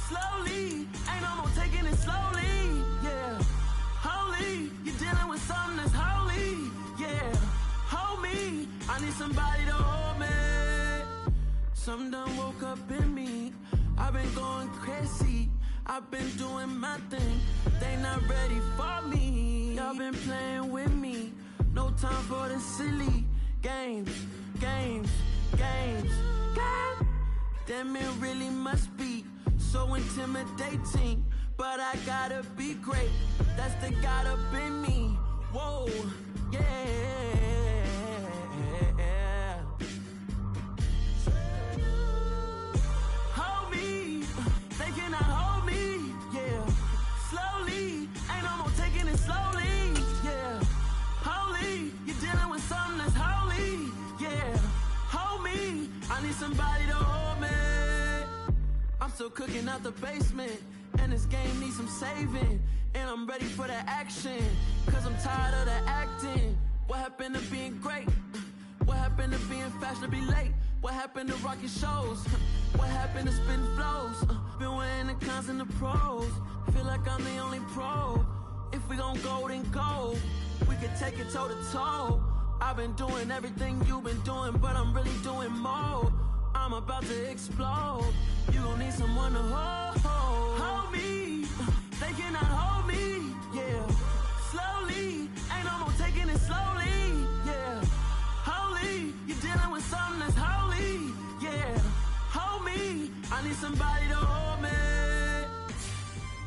slowly. Ain't no more taking it slowly, yeah. Holy, you're dealing with something that's holy, yeah. Hold me, I need somebody to hold me. Something done woke up in me. I've been going crazy, I've been doing my thing. They not ready for me. Y'all been playing with me. No time for the silly games, games, games, games. Damn, it really must be so intimidating. But I gotta be great, that's the God up in me. Whoa, yeah. Hold me, they cannot hold me, yeah. Slowly, ain't no more taking it slowly, yeah. Holy, you're dealing with something that's holy, yeah. Hold me, I need somebody to hold me. I'm still cooking out the basement, and this game needs some saving. And I'm ready for the action, cause I'm tired of the acting. What happened to being great? What happened to being fashionably late? What happened to rocking shows? What happened to spitting flows? Been weighing the cons and the pros. Feel like I'm the only pro. If we gon' go, then go. We could take it toe to toe. I've been doing everything you've been doing, but I'm really doing more. I'm about to explode. You gon' need someone to hold. Hold me, they cannot hold me, yeah. Slowly, ain't no more taking it slowly, yeah. Holy, you're dealing with something that's holy, yeah. Hold me, I need somebody to hold me.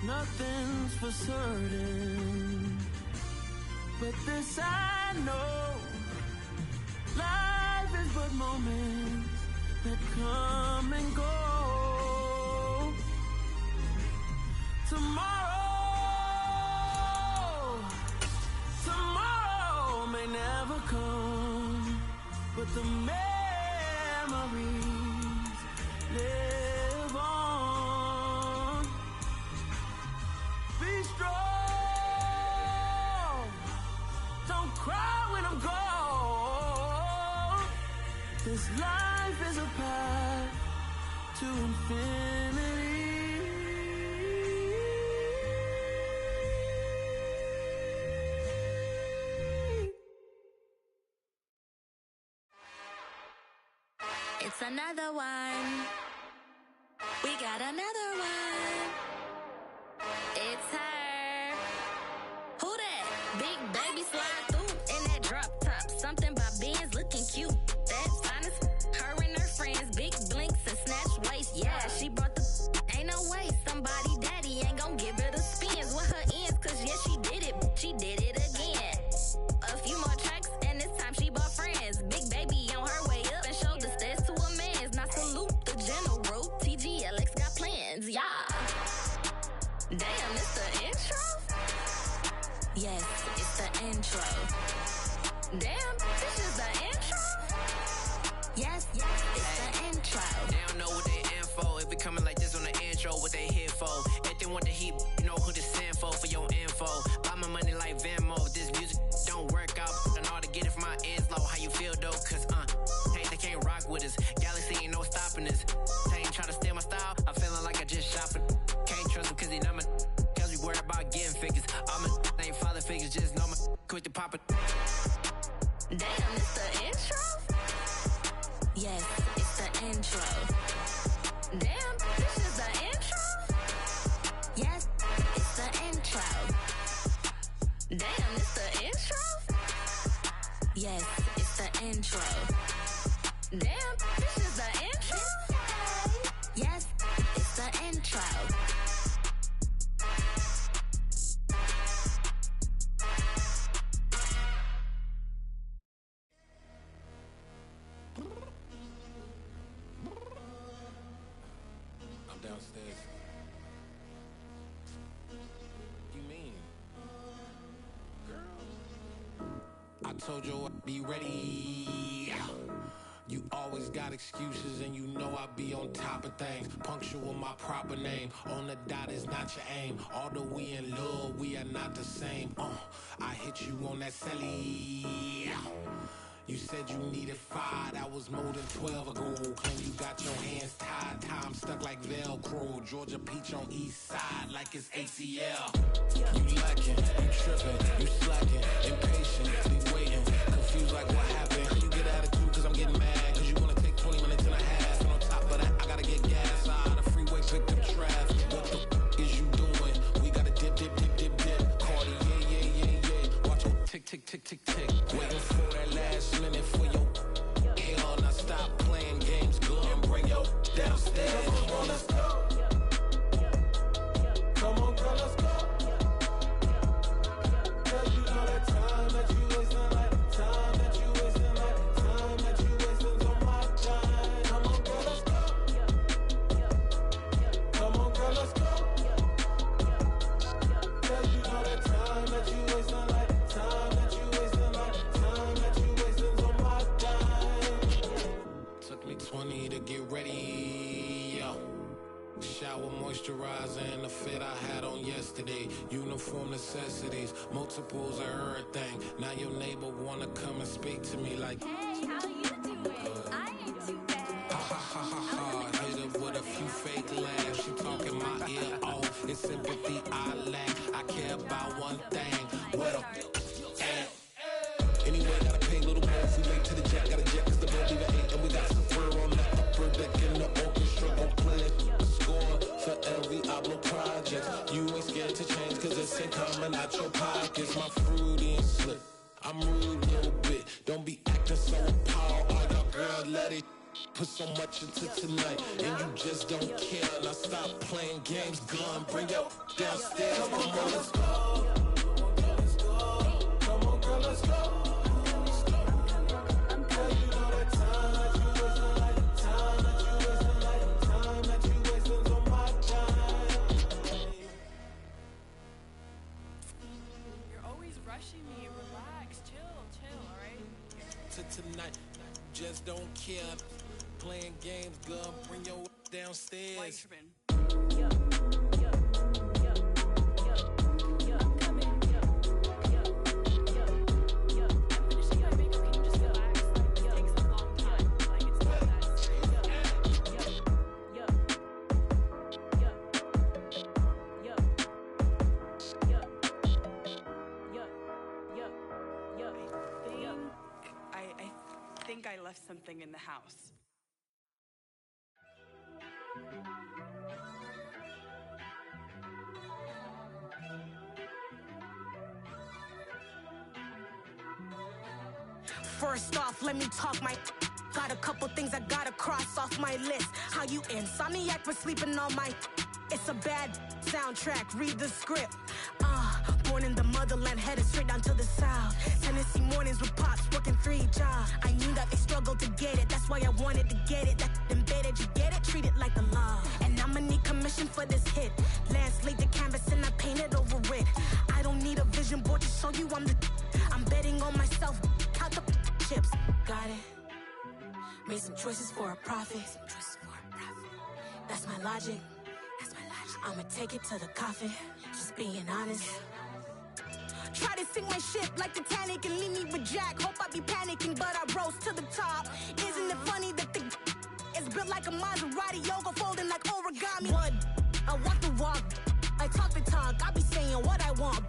Nothing's for certain, but this I know. Life is but moments that come and go. Tomorrow may never come, but the memories live on. Be strong, don't cry when I'm gone. This life is a path to infinity. It's another one. We got another one. It's her. Who that? Big baby slide through in that drop top. Something by Benz looking cute. That's honest. Her and her friends, big blinks and snatch waist. Yeah, she brought the. Ain't no way somebody daddy ain't gon' give her the spins with her ends. Cause yeah, she did it. She did it again. A few more tracks and this time she bought friends. Big baby on her way up and showed the stairs to a man's. Now salute the general. TGLX got plans, yeah. Damn, it's the intro? Yes, it's the intro. Damn, this is the intro? Yes, it's the intro. They don't know what they in for. If we coming like this on the intro, what they here for? If they want the heat, you know who to send for your info. Buy my money like Venmo. If this music don't work out, and all to get it from my ends low. How you feel though? Cause hey, they can't rock with us. Galaxy ain't no stopping us. They ain't trying to steal my style. I'm feeling like I just shot for. Can't trust them cause they numb it. Cause we worried about getting figures. All my ain't father figures, just know my quick to pop it. Damn, it's the intro? Yes, it's the intro. Damn, this is the intro? Yes, it's the intro. Damn, it's the intro? Yes, it's the intro. Damn, this is the intro? Yes, it's the intro. I'm downstairs. You mean? Girl. I told you I'd be ready. You always got excuses and you know I be on top of things. Punctual my proper name. On the dot is not your aim. Although we in love, we are not the same. I hit you on that celly. You said you needed 5, that was more than 12 ago. Claim you got your hands tied, time stuck like Velcro. Georgia Peach on east side like it's ACL. You lacking, you tripping, you slacking, impatient, be waiting, confused like what happened. You get attitude cause I'm getting mad, cause you wanna take 20 minutes and a half. And on top of that, I gotta get gas out of the freeway, pick up traffic. What the is you doing? We gotta dip, dip, dip, dip, dip. Cardi, yeah. Watch your tick, tick, tick, tick, tick. Waiting for that last minute for your hell. Now stop playing games, go and bring your downstairs. Come on, let's go. Come on, girl, let's go. Cause you know that time that you wasting, like time that you wasting, like time that you wasting on my time. Come on, girl, let's go. Come on, girl, let's go. Cause you know that time that you wasting, like time that you wasting, like time that you wasting on my time. Took me 20 to get ready, yo. Shower, moisturizer, and the fit I had on yesterday. Uniform necessities, multiples of everything. Now your neighbor wanna come and speak to me like, Hey, how you doing? I ain't too bad. ha ha ha ha ha. Hit her with a few fake laughs. She talking my ear off. It's sympathy I lack. I care about one thing. What a at? Anyway, gotta pay a little more if we late to the jet. Got a jet cause the bird even ate. And we got some fur on the upper deck in the orchestra. Gon' play a score for every Ablo project. You ain't scared to change cause this ain't coming out your pockets. My fruity and slip. I'm rude a little bit. Don't be acting so appalled. All y'all girl, let it put so much into tonight. And you just don't care. Now stop playing games. Gun, bring your downstairs. Come on, girl, let's go. Come on, girl, let's go. Girl, you know that time that you wasting, like time that you wasting, like time that you wasting on my time. You're always rushing me. Relax, chill, alright? To tonight, just don't care. Playing games, gun, bring your downstairs. Why tripping? Finishing my makeup, can you just relax? Like, it takes a long time. Like, it's not that I think I left something in the house. First off, let me talk my. Got a couple things I gotta cross off my list. How you insomniac for sleeping on my. It's a bad soundtrack, read the script. Born in the motherland, headed straight down to the south. Tennessee mornings with pops, working 3 jobs. I knew that they struggled to get it, that's why I wanted to get it. That embedded, you get it, treat it like the law. And I'ma need commission for this hit. Lance laid the canvas and I painted over it. I don't need a vision board to show you I'm the. I'm betting on myself, count the chips. Got it. Made some choices for a profit. That's my logic. I'ma take it to the coffin. Just being honest. Try to sink my ship like Titanic and leave me with Jack. Hope I be panicking, but I rose to the top. Isn't it funny that the is built like a Maserati, yoga folding like origami? What? I walk the walk. I talk the talk. I be saying what I want.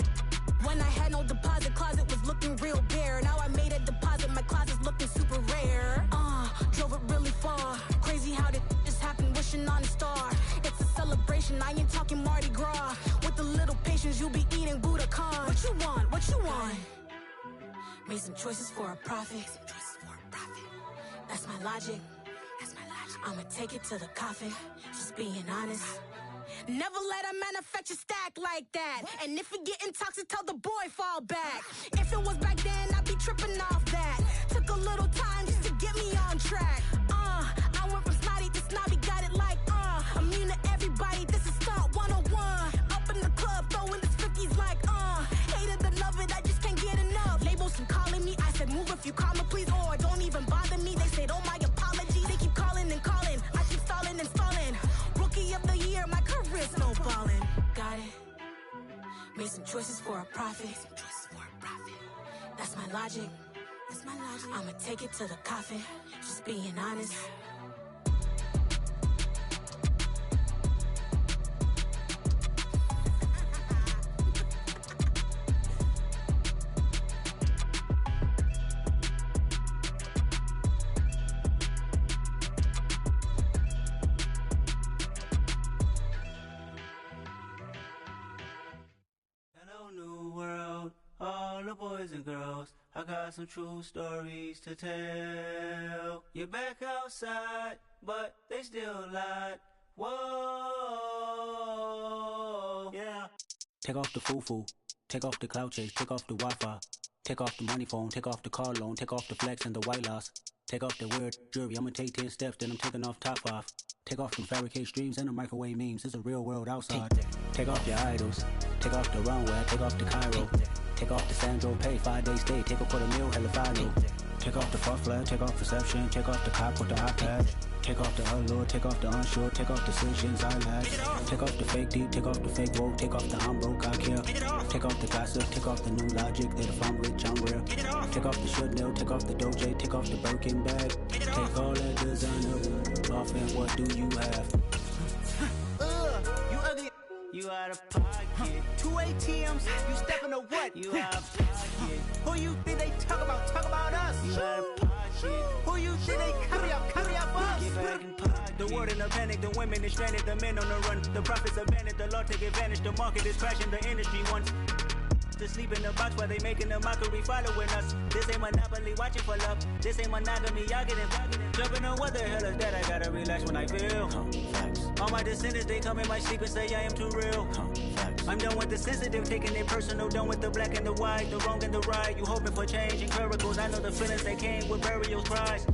When I had no deposit, closet was looking real bare. Now I made a deposit, my closet's looking super rare. Drove it really far. Crazy how did this happen, wishing on a star. It's a celebration, I ain't talking Mardi Gras. With a little patience, you'll be eating Budokan. What you want? What you want? Made some choices for a profit. That's my logic. I'ma take it to the coffin. Just being honest. Never let a manufacture stack like that. And if it getting toxic, tell the boy fall back. If it was back then, I'd be tripping off that. Took a little time just to get me on track. I went from snotty to snobby, got it like immune to everybody, this is stunt 101. Up in the club, throwing this 50s like hate it or love it, I just can't get enough. Labels keep calling me, I said move if you call me please, or don't even bother me. They said oh my apology, they keep calling and calling. I keep stalling and stalling. Rookie of the year, my career snowballing. Got it. Made some choices for a profit. That's my logic. I'ma take it to the coffin, just being honest. Hello, new world, all the boys and girls. I got some true stories to tell. You're back outside, but they still lied. Whoa, yeah. Take off the foo-foo, take off the cloud chase, take off the Wi-Fi, take off the money phone, take off the car loan, take off the flex and the white loss. Take off the weird jewelry, I'ma take 10 steps, then I'm taking off top 5. Take off them fabricated streams and the microwave memes, it's a real world outside. Take off your idols, take off the runway, take off the Cairo. Take off the Sandro pay, 5-day stay, take a quarter meal, hella follow. Take off the fuck flag, take off perception, take off the cop with the iPad. Take off the allure, take off the unsure, take off decisions I lack. Take off the fake deep, take off the fake woke, take off the I'm broke, I care. Take off the gossip, take off the new logic, that if I'm rich, I'm real. Take off the Chanel, take off the Doja, take off the Birkin bag. Take all that designer off and what do you have? You ugly. You out of pocket. 2 ATMs, you stepping to what? You out of pocket. Who you think they talk about? Talk about us. You out of pocket. Who you think they carry up us? Get back in pocket. The world in a panic, the women is stranded, the men on the run. The profits abandoned, the law take advantage. The market is crashing, the industry wants to sleep in the box while they making a mockery following us. This ain't monopoly, watching for love. This ain't monogamy, y'all getting jumping on what the hell is that? I gotta relax when I feel. All my descendants, they come in my sleep and say I am too real. I'm done with the sensitive, taking it personal. Done with the black and the white, the wrong and the right. You hoping for change and miracles. I know the feelings that came with burial cries.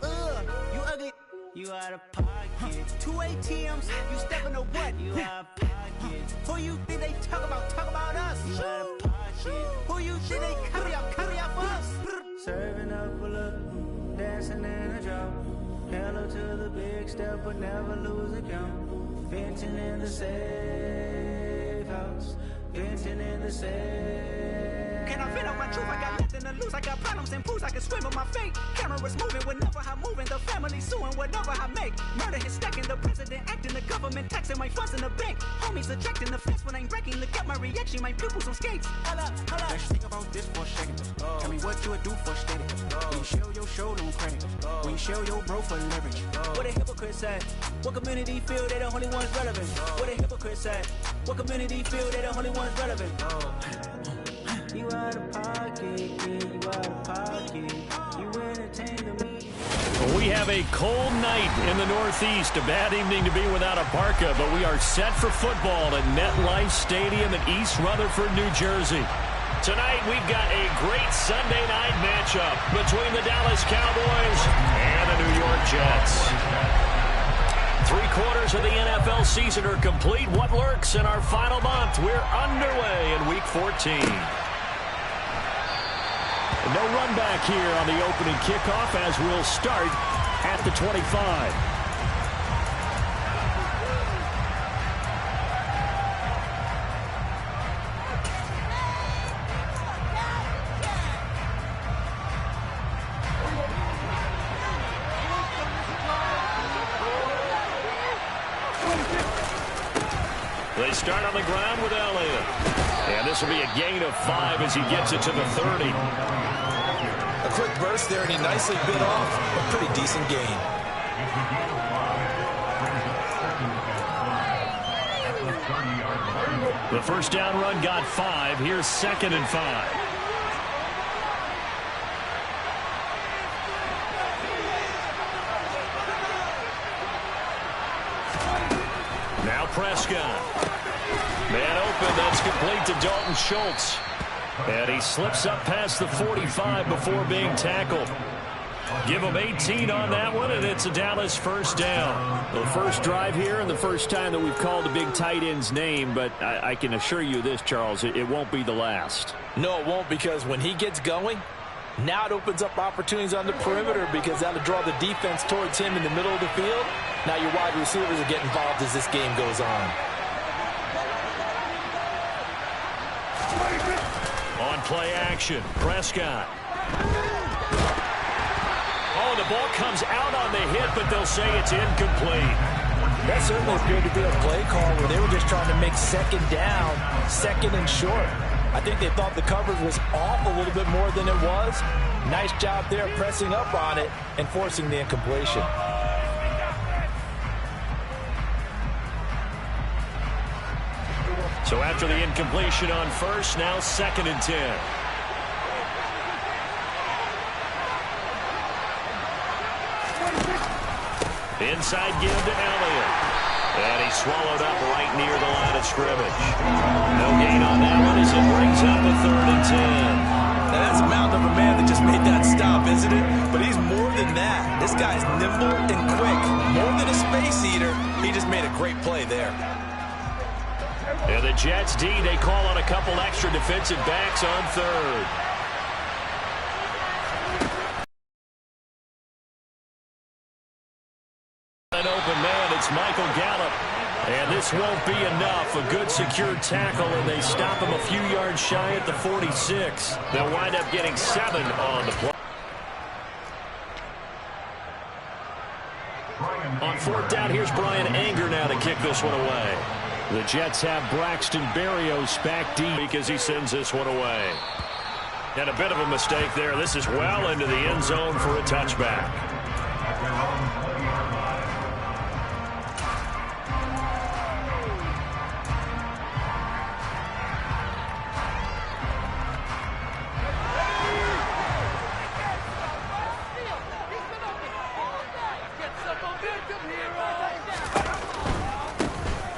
You ugly. You out of pocket. 2 ATMs, you stepping to what? You out of pocket. Who you think they talk about? Talk about us. You out of pocket. Who you think they carry up us? Serving up a look, dancing in a drop. Hello to the big step, but never lose a count. Venting in the safe house. Venting in the safe. Can I vent out my truth? I got nothing to lose. I got problems and pools. I can swim with my fate. Cameras moving whenever I'm moving. The family suing whatever I make. Murder is stacking. The president acting. The government taxing my funds in the bank. Homies ejecting the fence when I'm breaking. Look at my reaction. My pupils on skates. Holla. Let's think about this for a second. Tell me what you would do for steady. When you show your show, no credit. When you show your bro for leverage. What a hypocrite said. What community feel they the only ones relevant? What a hypocrite said. What community feel they the only ones relevant? You out of pocket, yeah, you out of pocket. You entertain the media. We have a cold night in the Northeast. A bad evening to be without a parka, but we are set for football at MetLife Stadium in East Rutherford, New Jersey. Tonight, we've got a great Sunday night matchup between the Dallas Cowboys and the New York Jets. 3/4 of the NFL season are complete. What lurks in our final month? We're underway in Week 14. No run back here on the opening kickoff as we'll start at the 25. They start on the ground with Elliott. And this will be a gain of 5 as he gets it to the 30. A quick burst there, and he nicely bit off a pretty decent gain. The first down run got 5. Here's 2nd and 5. Now Prescott. Man open, that's complete to Dalton Schultz. And he slips up past the 45 before being tackled. Give him 18 on that one, and it's a Dallas first down. The first drive here and the first time that we've called the big tight end's name, but I can assure you this, Charles, it won't be the last. No, it won't, because when he gets going, now it opens up opportunities on the perimeter because that'll draw the defense towards him in the middle of the field. Now your wide receivers are getting involved as this game goes on. On play action, Prescott. Oh, the ball comes out on the hit, but they'll say it's incomplete. That certainly appeared to be a play call where they were just trying to make second down, second and short. I think they thought the coverage was off a little bit more than it was. Nice job there pressing up on it and forcing the incompletion. So after the incompletion on first, now 2nd and 10. Inside give to Elliott. And he swallowed up right near the line of scrimmage. No gain on that one as it brings up a 3rd and 10. Now that's a mountain of a man that just made that stop, isn't it? But he's more than that. This guy's nimble and quick. More than a space eater, he just made a great play there. And the Jets D, they call on a couple extra defensive backs on 3rd. An open man, it's Michael Gallup. And this won't be enough. A good secured tackle, and they stop him a few yards shy at the 46. They'll wind up getting 7 on the play. On 4th down, here's Brian Anger now to kick this one away. The Jets have Braxton Berrios back deep because he sends this one away. And a bit of a mistake there. This is well into the end zone for a touchback.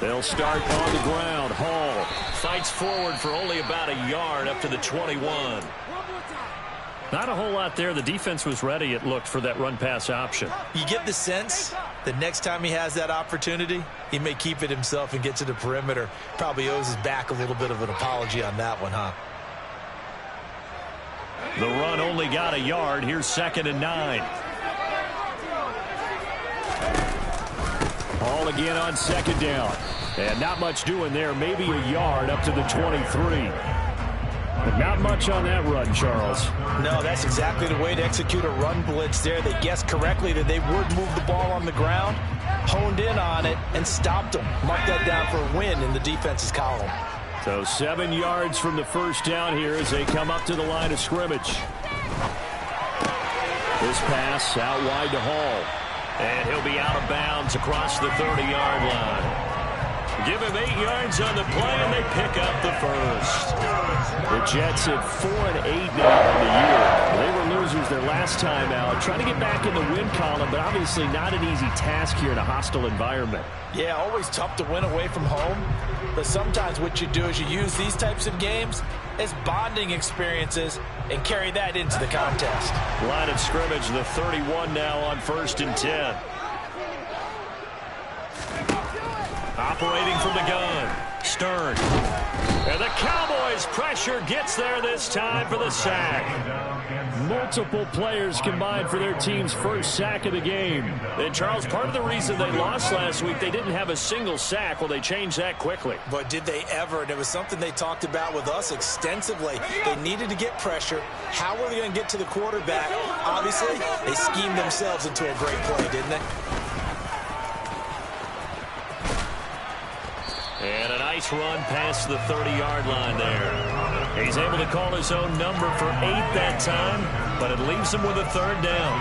They'll start on the ground. Hall fights forward for only about a yard up to the 21. Not a whole lot there. The defense was ready, it looked, for that run-pass option. You get the sense that next time he has that opportunity, he may keep it himself and get to the perimeter. Probably owes his back a little bit of an apology on that one, huh? The run only got a yard. Here's 2nd and 9. Hall again on 2nd down. And not much doing there. Maybe a yard up to the 23. But not much on that run, Charles. No, that's exactly the way to execute a run blitz there. They guessed correctly that they would move the ball on the ground, honed in on it, and stopped them. Mark that down for a win in the defense's column. So 7 yards from the first down here as they come up to the line of scrimmage. This pass out wide to Hall. And he'll be out of bounds across the 30-yard line. Give him 8 yards on the play, and they pick up the first. The Jets at 4-8 now on the year. They were losers their last time out. Trying to get back in the win column, but obviously not an easy task here in a hostile environment. Yeah, always tough to win away from home. But sometimes what you do is you use these types of games as bonding experiences and carry that into the contest. Line of scrimmage, the 31 now on 1st and 10. Operating from the gun, Stern. And the Cowboys pressure gets there this time for the sack. Multiple players combined for their team's first sack of the game. And Charles, part of the reason they lost last week, they didn't have a single sack. Well, they changed that quickly. But did they ever? And it was something they talked about with us extensively. They needed to get pressure. How were they going to get to the quarterback? Obviously, they schemed themselves into a great play, didn't they? And a nice run past the 30-yard line there. He's able to call his own number for 8 that time, but it leaves him with a 3rd down.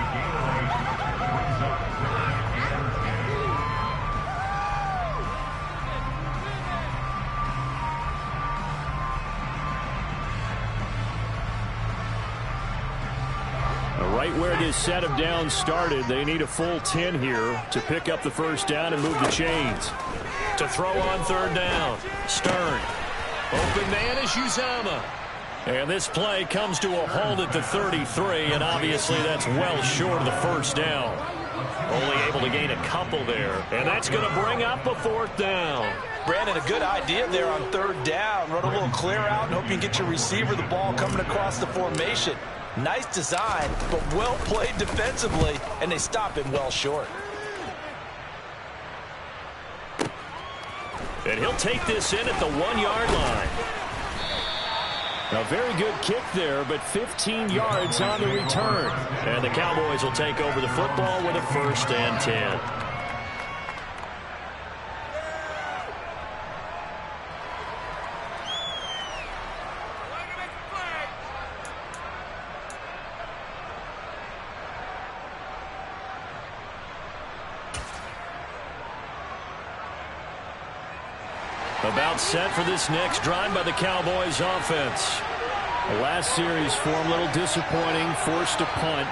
Right where this set of downs started, they need a full 10 here to pick up the first down and move the chains. To throw on 3rd down, Stern. Open man is Uzama. And this play comes to a halt at the 33, and obviously that's well short of the first down. Only able to gain a couple there, and that's going to bring up a 4th down. Brandon, a good idea there on 3rd down. Run a little clear out and hope you can get your receiver the ball coming across the formation. Nice design, but well played defensively, and they stop him well short. And he'll take this in at the 1-yard line. A very good kick there, but 15 yards on the return. And the Cowboys will take over the football with a 1st and 10. About set for this next drive by the Cowboys offense. The last series for them a little disappointing, forced a punt.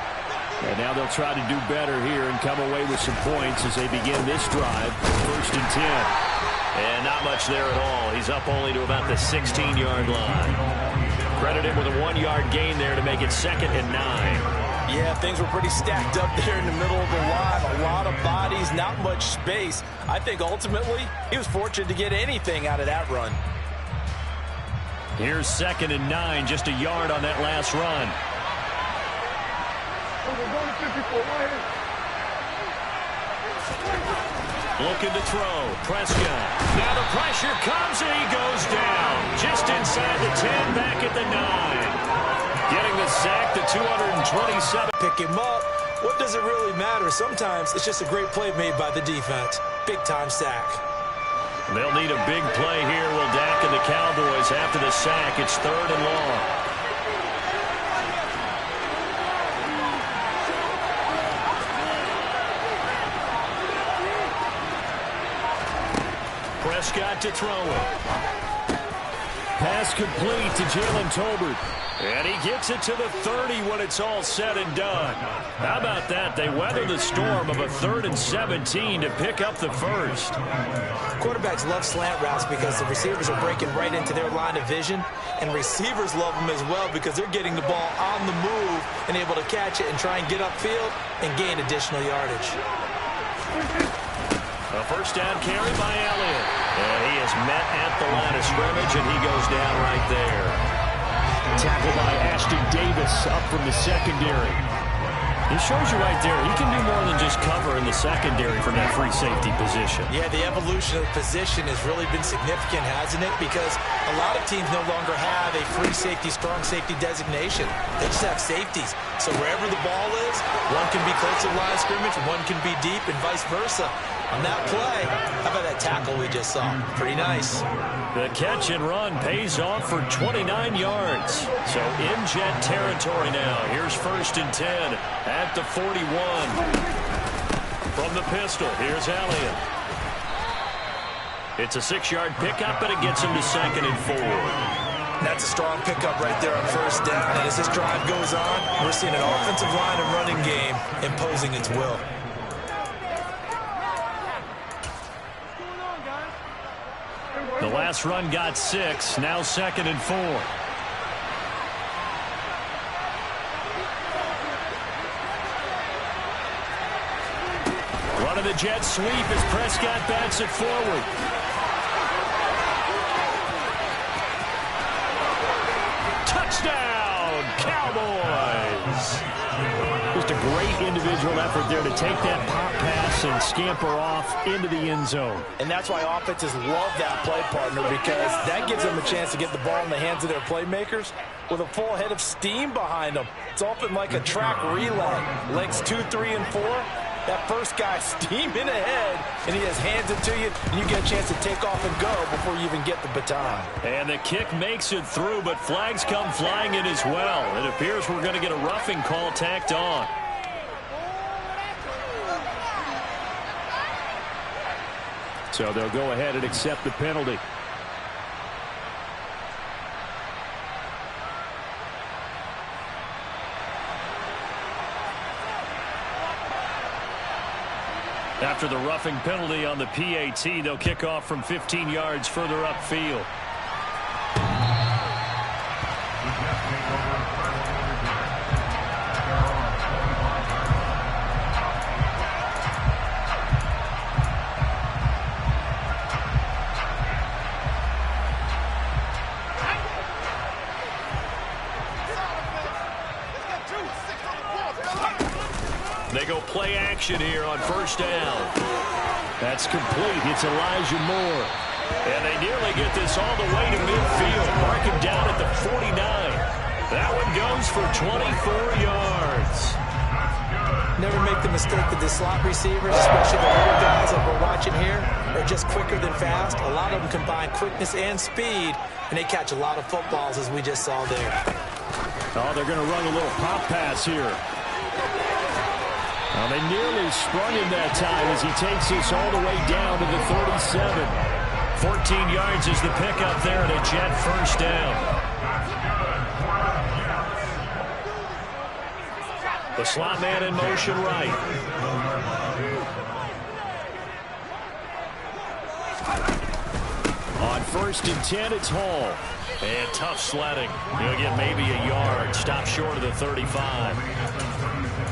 And now they'll try to do better here and come away with some points as they begin this drive. 1st and 10. And not much there at all. He's up only to about the 16-yard line. Credit him with a 1-yard gain there to make it 2nd and 9. Yeah, things were pretty stacked up there in the middle of the line. A lot of bodies, not much space. I think ultimately he was fortunate to get anything out of that run. Here's 2nd and 9, just a yard on that last run. Looking to throw. Prescott. Now the pressure comes and he goes down. Just inside the 10, back at the 9. Getting the sack to 227. Pick him up. What does it really matter? Sometimes it's just a great play made by the defense. Big-time sack. They'll need a big play here. Will Dak and the Cowboys after the sack. It's 3rd and long. Prescott to throw it. Pass complete to Jalen Tolbert. And he gets it to the 30 when it's all said and done. How about that? They weather the storm of a 3rd and 17 to pick up the 1st. Quarterbacks love slant routes because the receivers are breaking right into their line of vision. And receivers love them as well because they're getting the ball on the move and able to catch it and try and get upfield and gain additional yardage. A 1st down carry by Elliott. And he is met at the line of scrimmage, and he goes down right there. Tackled by Ashton Davis up from the secondary. It shows you right there, he can do more than just cover in the secondary from that free safety position. Yeah, the evolution of the position has really been significant, hasn't it? Because a lot of teams no longer have a free safety, strong safety designation. They just have safeties. So wherever the ball is, one can be close to the line of scrimmage, one can be deep, and vice versa. On that play, how about that tackle we just saw? Pretty nice. The catch and run pays off for 29 yards. So in jet territory now. Here's 1st and 10 at the 41. From the pistol, here's Elliott. It's a 6-yard pickup, but it gets him to 2nd and 4. That's a strong pickup right there on 1st down. And as this drive goes on, we're seeing an offensive line and running game imposing its will. The last run got 6, now 2nd and 4. Running the jet sweep as Prescott bats it forward. Touchdown, Cowboys! Just a great individual effort there to take that pop pass and scamper off into the end zone. And that's why offenses love that play partner, because that gives them a chance to get the ball in the hands of their playmakers with a full head of steam behind them. It's often like a track relay. Legs 2, 3, and 4. That first guy steaming ahead, and he just hands it to you, and you get a chance to take off and go before you even get the baton. And the kick makes it through, but flags come flying in as well. It appears we're going to get a roughing call tacked on. So they'll go ahead and accept the penalty. After the roughing penalty on the PAT, they'll kick off from 15 yards further upfield. They go play action here on 1st down. That's complete. It's Elijah Moore. And they nearly get this all the way to midfield. Mark him down at the 49. That one goes for 24 yards. Never make the mistake that the slot receivers, especially the little guys that we're watching here, are just quicker than fast. A lot of them combine quickness and speed, and they catch a lot of footballs, as we just saw there. Oh, they're going to run a little pop pass here. Well, they nearly sprung him that time as he takes this all the way down to the 37. 14 yards is the pickup there, and a Jet first down. The slot man in motion right. On 1st and 10, it's Hall. And tough sledding. He'll get maybe a yard. Stop short of the 35.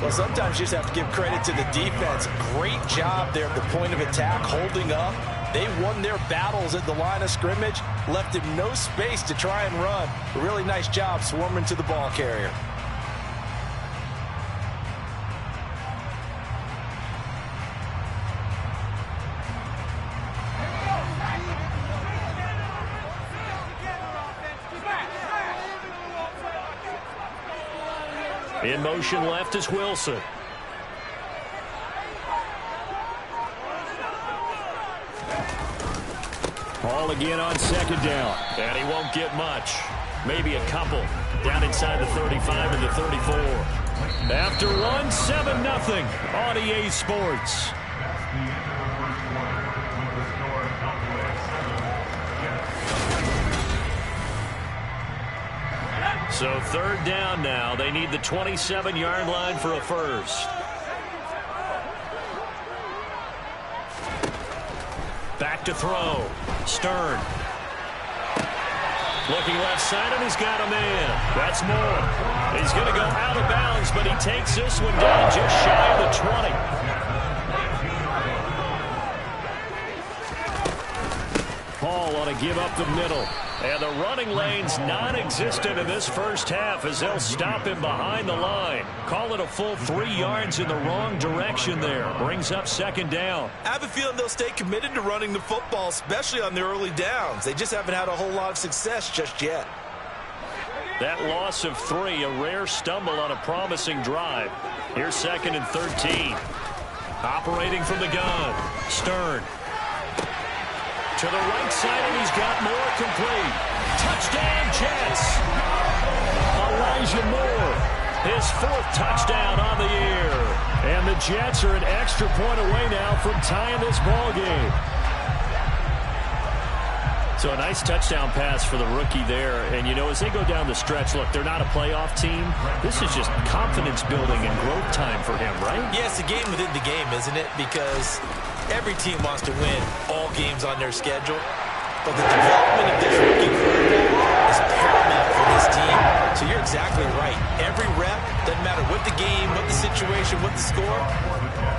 Well, sometimes you just have to give credit to the defense. Great job there at the point of attack, holding up. They won their battles at the line of scrimmage, left him no space to try and run. A really nice job swarming to the ball carrier. In motion left is Wilson. Ball again on 2nd down. And he won't get much. Maybe a couple. Down inside the 35 and the 34. After one, 7-0 on EA Sports. So 3rd down now. They need the 27-yard line for a first. Back to throw. Stern. Looking left side, and he's got a man. That's Moore. He's going to go out of bounds, but he takes this one down just shy of the 20. Hall ought to give up the middle. And the running lane's non-existent in this first half as they'll stop him behind the line. Call it a full 3 yards in the wrong direction there. Brings up 2nd down. I have a feeling they'll stay committed to running the football, especially on their early downs. They just haven't had a whole lot of success just yet. That loss of 3, a rare stumble on a promising drive. Here's 2nd and 13. Operating from the gun. Stern. To the right side, and he's got Moore complete. Touchdown, Jets. Elijah Moore, his 4th touchdown on the year. And the Jets are an extra point away now from tying this ball game. So a nice touchdown pass for the rookie there. And, you know, as they go down the stretch, look, they're not a playoff team. This is just confidence building and growth time for him, right? Yeah, it's a game within the game, isn't it? Because every team wants to win all games on their schedule. But the development of this rookie quarterback is paramount for this team. So you're exactly right. Every rep, doesn't matter what the game, what the situation, what the score,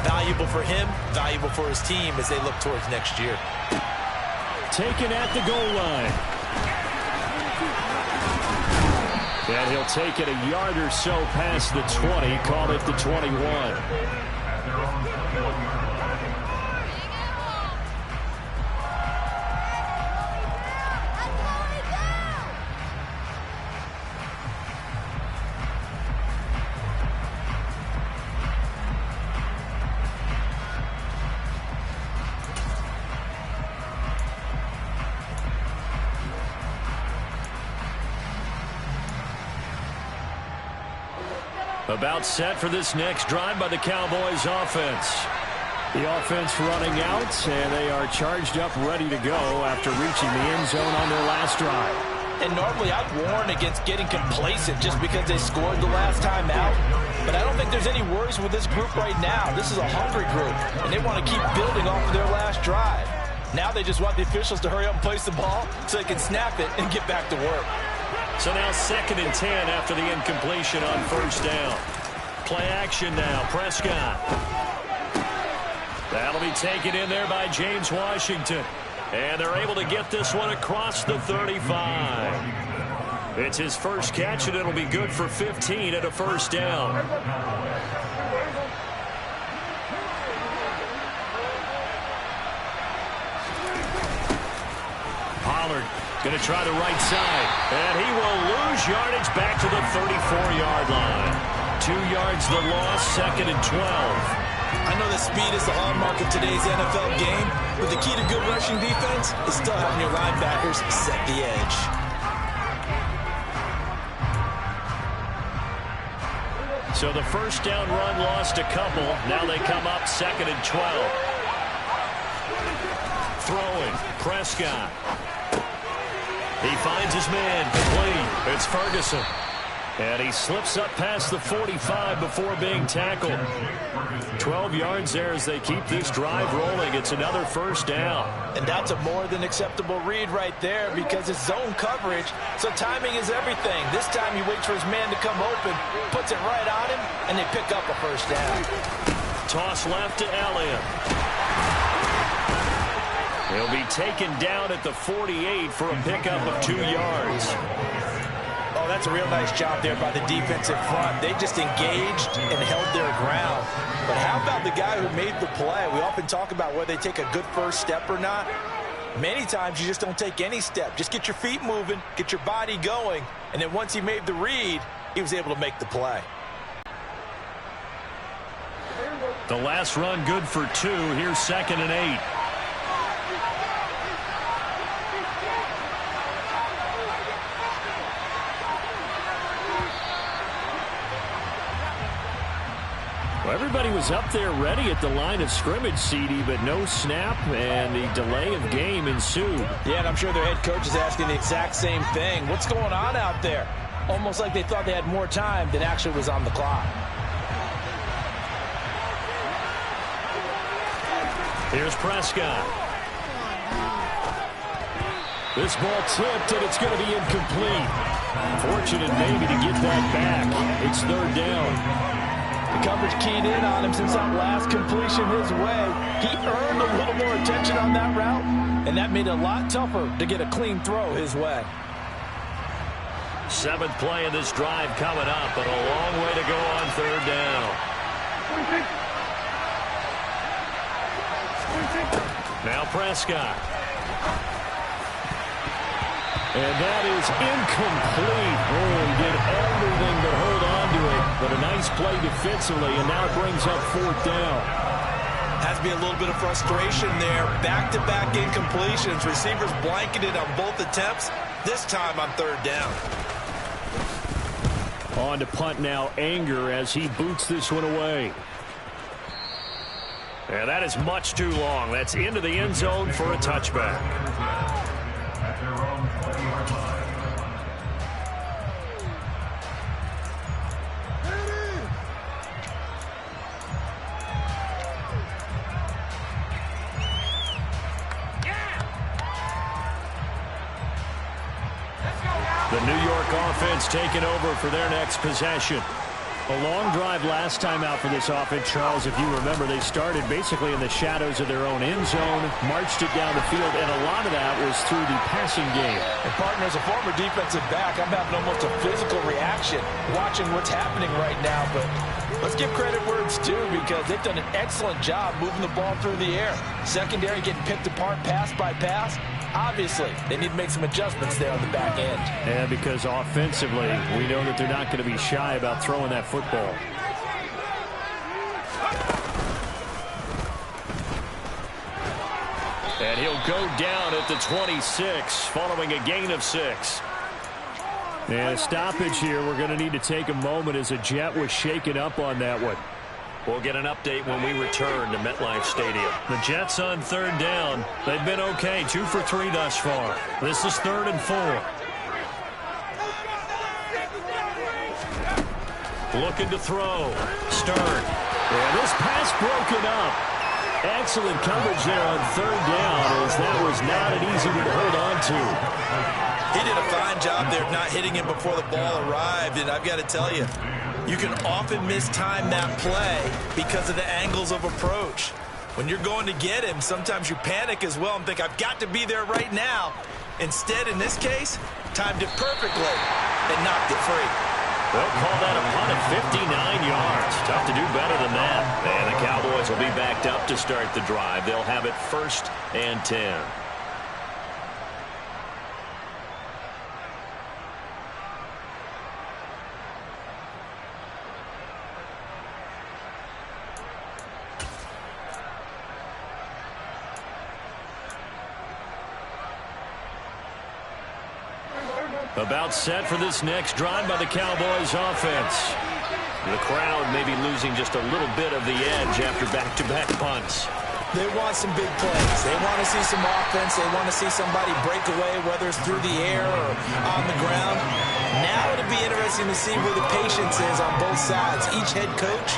valuable for him, valuable for his team as they look towards next year. Taken at the goal line. And he'll take it a yard or so past the 20, call it the 21. About set for this next drive by the Cowboys offense. The offense running out, and they are charged up, ready to go after reaching the end zone on their last drive. And normally I'd warn against getting complacent just because they scored the last time out. But I don't think there's any worries with this group right now. This is a hungry group, and they want to keep building off of their last drive. Now they just want the officials to hurry up and place the ball so they can snap it and get back to work. So now 2nd and 10 after the incompletion on 1st down. Play action now. Prescott. That'll be taken in there by James Washington. And they're able to get this one across the 35. It's his first catch, and it'll be good for 15 at a 1st down. Pollard going to try the right side. And he will lose yardage back to the 34-yard line. 2 yards the loss, 2nd and 12. I know that speed is the hallmark of today's NFL game, but the key to good rushing defense is still having your linebackers set the edge. So the first down run lost a couple. Now they come up 2nd and 12. Throwing, Prescott. He finds his man, complete. It's Ferguson. And he slips up past the 45 before being tackled. 12 yards there as they keep this drive rolling. It's another first down. And that's a more than acceptable read right there because it's zone coverage, so timing is everything. This time he waits for his man to come open, puts it right on him, and they pick up a first down. Toss left to Elliott. He'll be taken down at the 48 for a pickup of 2 yards. Oh, that's a real nice job there by the defensive front. They just engaged and held their ground. But how about the guy who made the play? We often talk about whether they take a good first step or not. Many times you just don't take any step. Just get your feet moving, get your body going, and then once he made the read, he was able to make the play. The last run good for 2. Here's 2nd and 8. Well, everybody was up there ready at the line of scrimmage, CD, but no snap, and the delay of game ensued. Yeah, and I'm sure their head coach is asking the exact same thing. What's going on out there? Almost like they thought they had more time than actually was on the clock. Here's Prescott. This ball tipped, and it's going to be incomplete. Fortunate maybe to get that back. It's 3rd down. The coverage keyed in on him since that last completion his way. He earned a little more attention on that route, and that made it a lot tougher to get a clean throw his way. 7th play of this drive coming up, but a long way to go on 3rd down. Now Prescott. And that is incomplete. Oh, he did everything but hold on to it. But a nice play defensively, and now brings up 4th down. Has to be a little bit of frustration there. Back-to-back incompletions. Receivers blanketed on both attempts, this time on 3rd down. On to punt now, Anger, as he boots this one away. And that is much too long. That's into the end zone for a touchback. The New York offense taking over for their next possession. A long drive last time out for this offense, Charles. If you remember, they started basically in the shadows of their own end zone, marched it down the field, and a lot of that was through the passing game. And partner, as a former defensive back, I'm having almost a physical reaction watching what's happening right now. But let's give credit where it's due, because they've done an excellent job moving the ball through the air. Secondary getting picked apart pass by pass. Obviously, they need to make some adjustments there on the back end. Yeah, because offensively, we know that they're not going to be shy about throwing that football. And he'll go down at the 26, following a gain of 6. And a stoppage here. We're going to need to take a moment as a Jet was shaken up on that one. We'll get an update when we return to MetLife Stadium. The Jets on 3rd down. They've been okay, 2 for 3 thus far. This is 3rd and 4. Looking to throw. Stern. And this pass broken up. Excellent coverage there on 3rd down, as that was not an easy one to hold on to. He did a fine job there of not hitting him before the ball arrived, and I've got to tell you, you can often mistime that play because of the angles of approach. When you're going to get him, sometimes you panic as well and think, I've got to be there right now. Instead, in this case, timed it perfectly and knocked it free. They'll call that a punt at 59 yards. Tough to do better than that. And the Cowboys will be backed up to start the drive. They'll have it 1st and 10. About set for this next drive by the Cowboys offense. The crowd may be losing just a little bit of the edge after back-to-back punts. They want some big plays. They want to see some offense. They want to see somebody break away, whether it's through the air or on the ground. Now it'll be interesting to see where the patience is on both sides. Each head coach,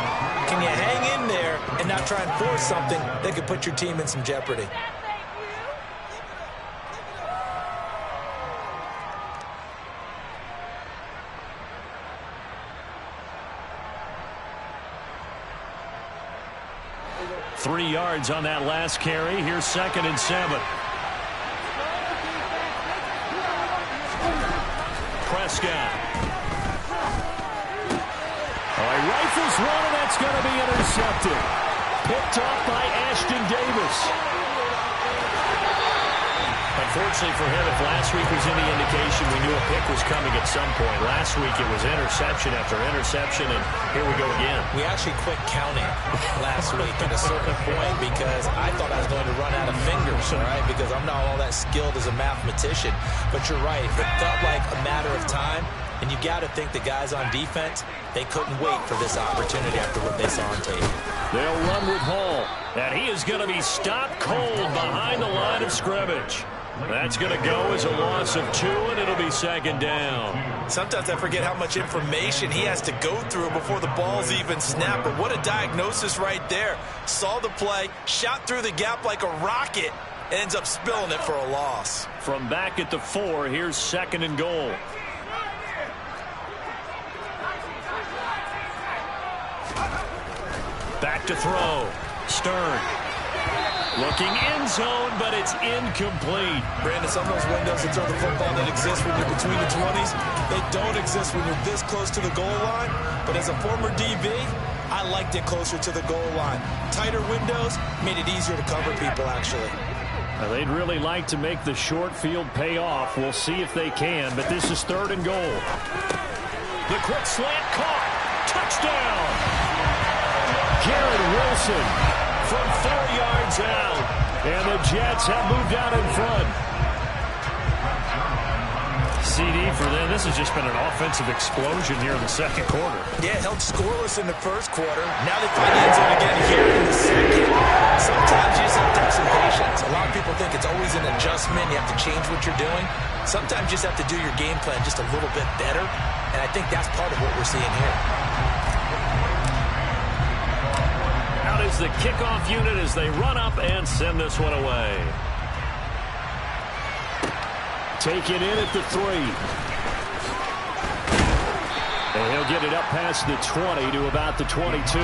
can you hang in there and not try and force something that could put your team in some jeopardy? 3 yards on that last carry. Here's 2nd and 7. Prescott. Oh, he rifles one, and that's going to be intercepted. Picked off by Ashton Davis. Unfortunately for him, if last week was any indication, we knew a pick was coming at some point. Last week it was interception after interception, and here we go again. We actually quit counting last week at a certain point because I thought I was going to run out of fingers, all right, because I'm not all that skilled as a mathematician. But you're right. It felt like a matter of time, and you got to think the guys on defense, they couldn't wait for this opportunity after what they saw on tape. They'll run with Hall, and he is going to be stopped cold behind the line of scrimmage. That's going to go as a loss of 2, and it'll be 2nd down. Sometimes I forget how much information he has to go through before the ball's even snapped. But what a diagnosis right there. Saw the play, shot through the gap like a rocket, and ends up spilling it for a loss. From back at the 4, here's 2nd and goal. Back to throw. Stern. Looking end zone, but it's incomplete. Brandon, some of those windows to throw the football that exist when you're between the 20s, they don't exist when you're this close to the goal line. But as a former DB, I liked it closer to the goal line. Tighter windows made it easier to cover people, actually. Well, they'd really like to make the short field pay off. We'll see if they can, but this is 3rd and goal. The quick slant caught. Touchdown! Garrett Wilson from 4 yards out, and the Jets have moved out in front. CD for them. This has just been an offensive explosion here in the 2nd quarter. Yeah, held scoreless in the 1st quarter. Now they find the end zone again here in the 2nd. Sometimes you just have to have some patience. A lot of people think it's always an adjustment. You have to change what you're doing. Sometimes you just have to do your game plan just a little bit better, and I think that's part of what we're seeing here. Out is the kickoff unit as they run up and send this one away. Taken in at the 3. And he'll get it up past the 20 to about the 22.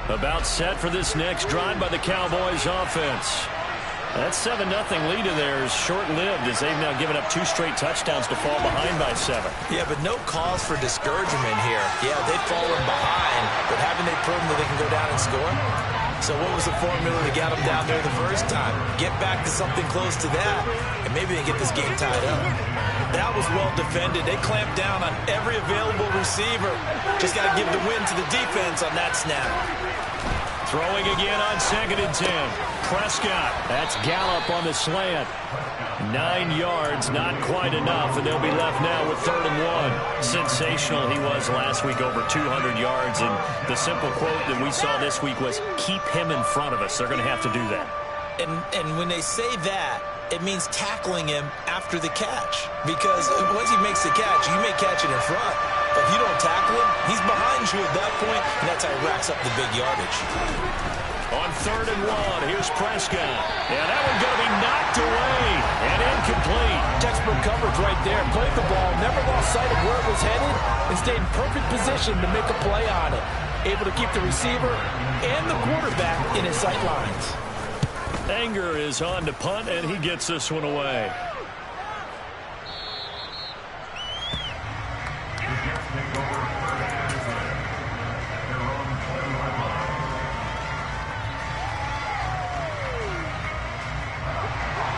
About set for this next drive by the Cowboys offense. That 7-0 lead of theirs short-lived as they've now given up 2 straight touchdowns to fall behind by 7. Yeah, but no cause for discouragement here. Yeah, they've fallen behind, but haven't they proven that they can go down and score? So what was the formula to get them down there the first time? Get back to something close to that, and maybe they get this game tied up. That was well defended. They clamped down on every available receiver. Just got to give the win to the defense on that snap. Throwing again on 2nd and 10. Prescott. That's Gallup on the slant. 9 yards, not quite enough, and they'll be left now with 3rd and 1. Sensational he was last week, over 200 yards, and the simple quote that we saw this week was, keep him in front of us. They're going to have to do that. And when they say that, it means tackling him after the catch. Because once he makes the catch, you may catch it in front. But if you don't tackle him, he's behind you at that point, and that's how he racks up the big yardage. On 3rd and 1, here's Prescott. Yeah, that one's going to be knocked away and incomplete. Textbook coverage right there. Played the ball, never lost sight of where it was headed, and stayed in perfect position to make a play on it. Able to keep the receiver and the quarterback in his sight lines. Anger is on to punt, and he gets this one away.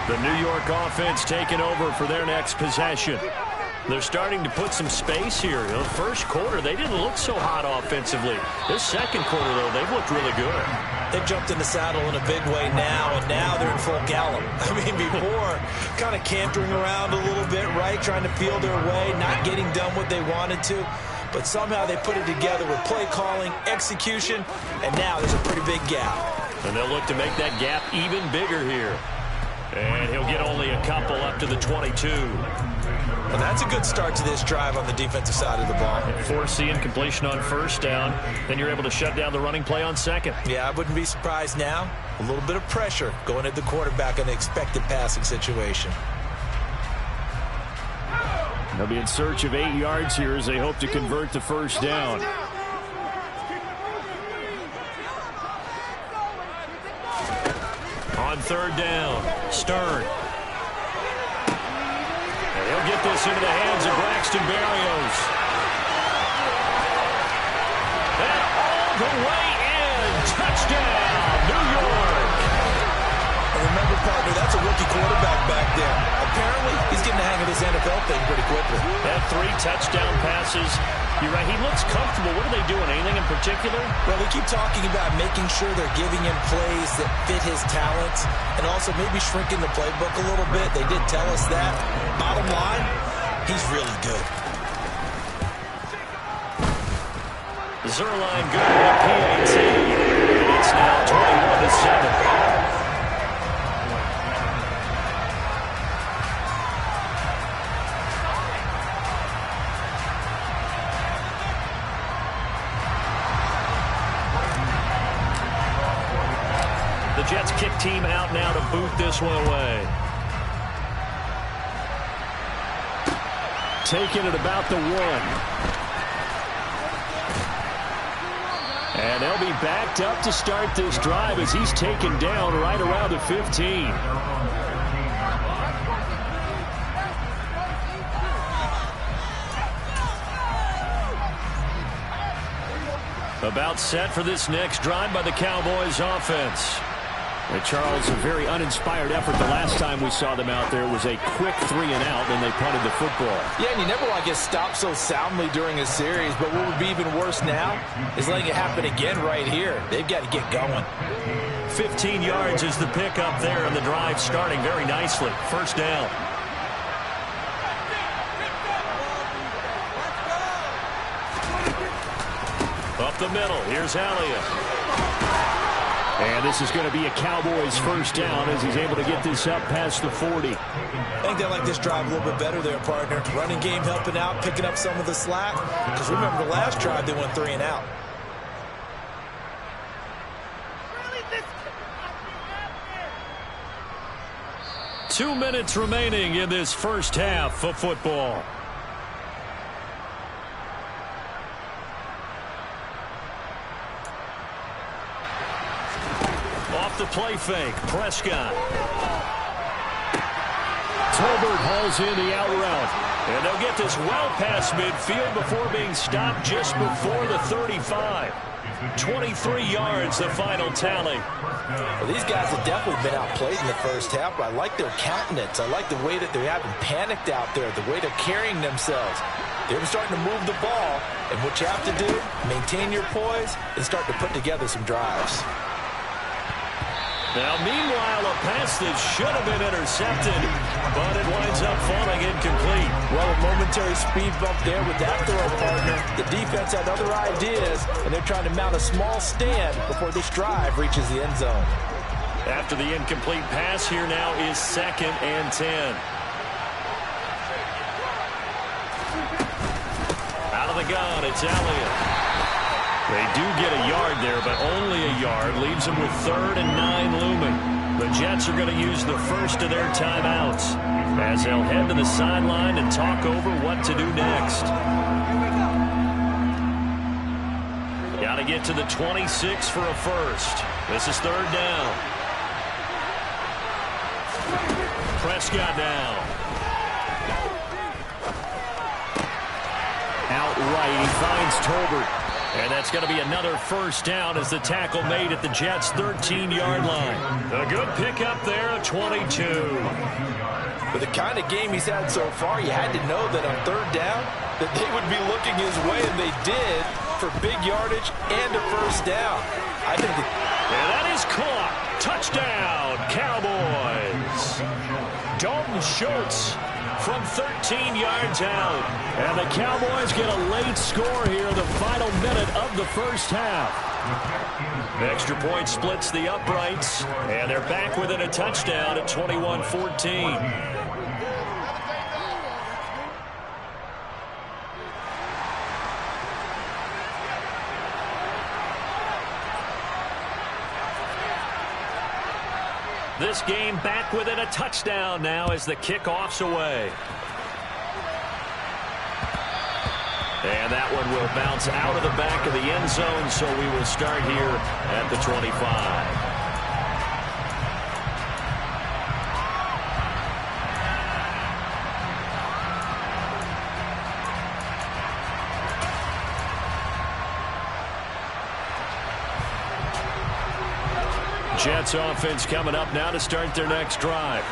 The New York offense taking over for their next possession. They're starting to put some space here. You know, first quarter, they didn't look so hot offensively. This second quarter, though, they've looked really good. They've jumped in the saddle in a big way now, and now they're in full gallop. I mean, before, kind of cantering around a little bit, right, trying to feel their way, not getting done what they wanted to. But somehow they put it together with play calling, execution, and now there's a pretty big gap. And they'll look to make that gap even bigger here. And he'll get only a couple up to the 22. And that's a good start to this drive on the defensive side of the ball. Forcing completion on first down. Then you're able to shut down the running play on second. Yeah, I wouldn't be surprised now. A little bit of pressure going at the quarterback in an expected passing situation. They'll be in search of 8 yards here as they hope to convert the first down. On third down, Stern. And he'll get this into the hands of Braxton Berrios. And all the way in. Touchdown, New York. And remember, partner, that's a rookie quarterback back there. Apparently, he's getting the hang of this NFL thing pretty quickly. Had 3 touchdown passes. You're right, he looks comfortable. What are they doing? Anything in particular? Well, they keep talking about making sure they're giving him plays that fit his talents and also maybe shrinking the playbook a little bit. They did tell us that. Bottom line, he's really good. Zerline good with a PAT. And it's now 21-7. Jets kick team out now to boot this one away. Taking it about the 1. And they'll be backed up to start this drive as he's taken down right around the 15. About set for this next drive by the Cowboys offense. And Charles, a very uninspired effort the last time we saw them out there. It was a quick 3 and out, then they punted the football. Yeah, and you never want to get stopped so soundly during a series, but what would be even worse now is letting it happen again right here. They've got to get going. 15 yards is the pickup there, and the drive starting very nicely. First down. Up the middle, here's Elliott. And this is going to be a Cowboys first down as he's able to get this up past the 40. I think they like this drive a little bit better there, partner. Running game helping out, picking up some of the slack. Because remember, the last drive they went 3 and out. Two minutes remaining in this first half of football. The play fake. Prescott. Tolbert hauls in the out route. And they'll get this well past midfield before being stopped just before the 35. 23 yards, the final tally. Well, these guys have definitely been outplayed in the first half, but I like their countenance. I like the way that they haven't panicked out there, the way they're carrying themselves. They're starting to move the ball, and what you have to do, maintain your poise and start to put together some drives. Now, meanwhile, a pass that should have been intercepted, but it winds up falling incomplete. Well, a momentary speed bump there with that throw, partner. The defense had other ideas, and they're trying to mount a small stand before this drive reaches the end zone. After the incomplete pass, here now is 2nd and 10. Out of the gun, it's Elliott. They do get a yard there, but only a yard. Leaves them with 3rd and 9 looming. The Jets are going to use the first of their timeouts as they'll head to the sideline and talk over what to do next. Got to get to the 26 for a first. This is 3rd down. Prescott now. Outright, he finds Tolbert. And that's going to be another first down as the tackle made at the Jets' 13-yard line. A good pickup there, 22. With the kind of game he's had so far, you had to know that on third down that they would be looking his way, and they did, for big yardage and a first down. I think and that is caught. Touchdown, Cowboys. Dalton Schultz from 13 yards out. And the Cowboys get a late score here in the final minute of the first half. The extra point splits the uprights, and they're back within a touchdown at 21-14. This game back within a touchdown now as the kickoff's away. And that one will bounce out of the back of the end zone, so we will start here at the 25. Jets offense coming up now to start their next drive.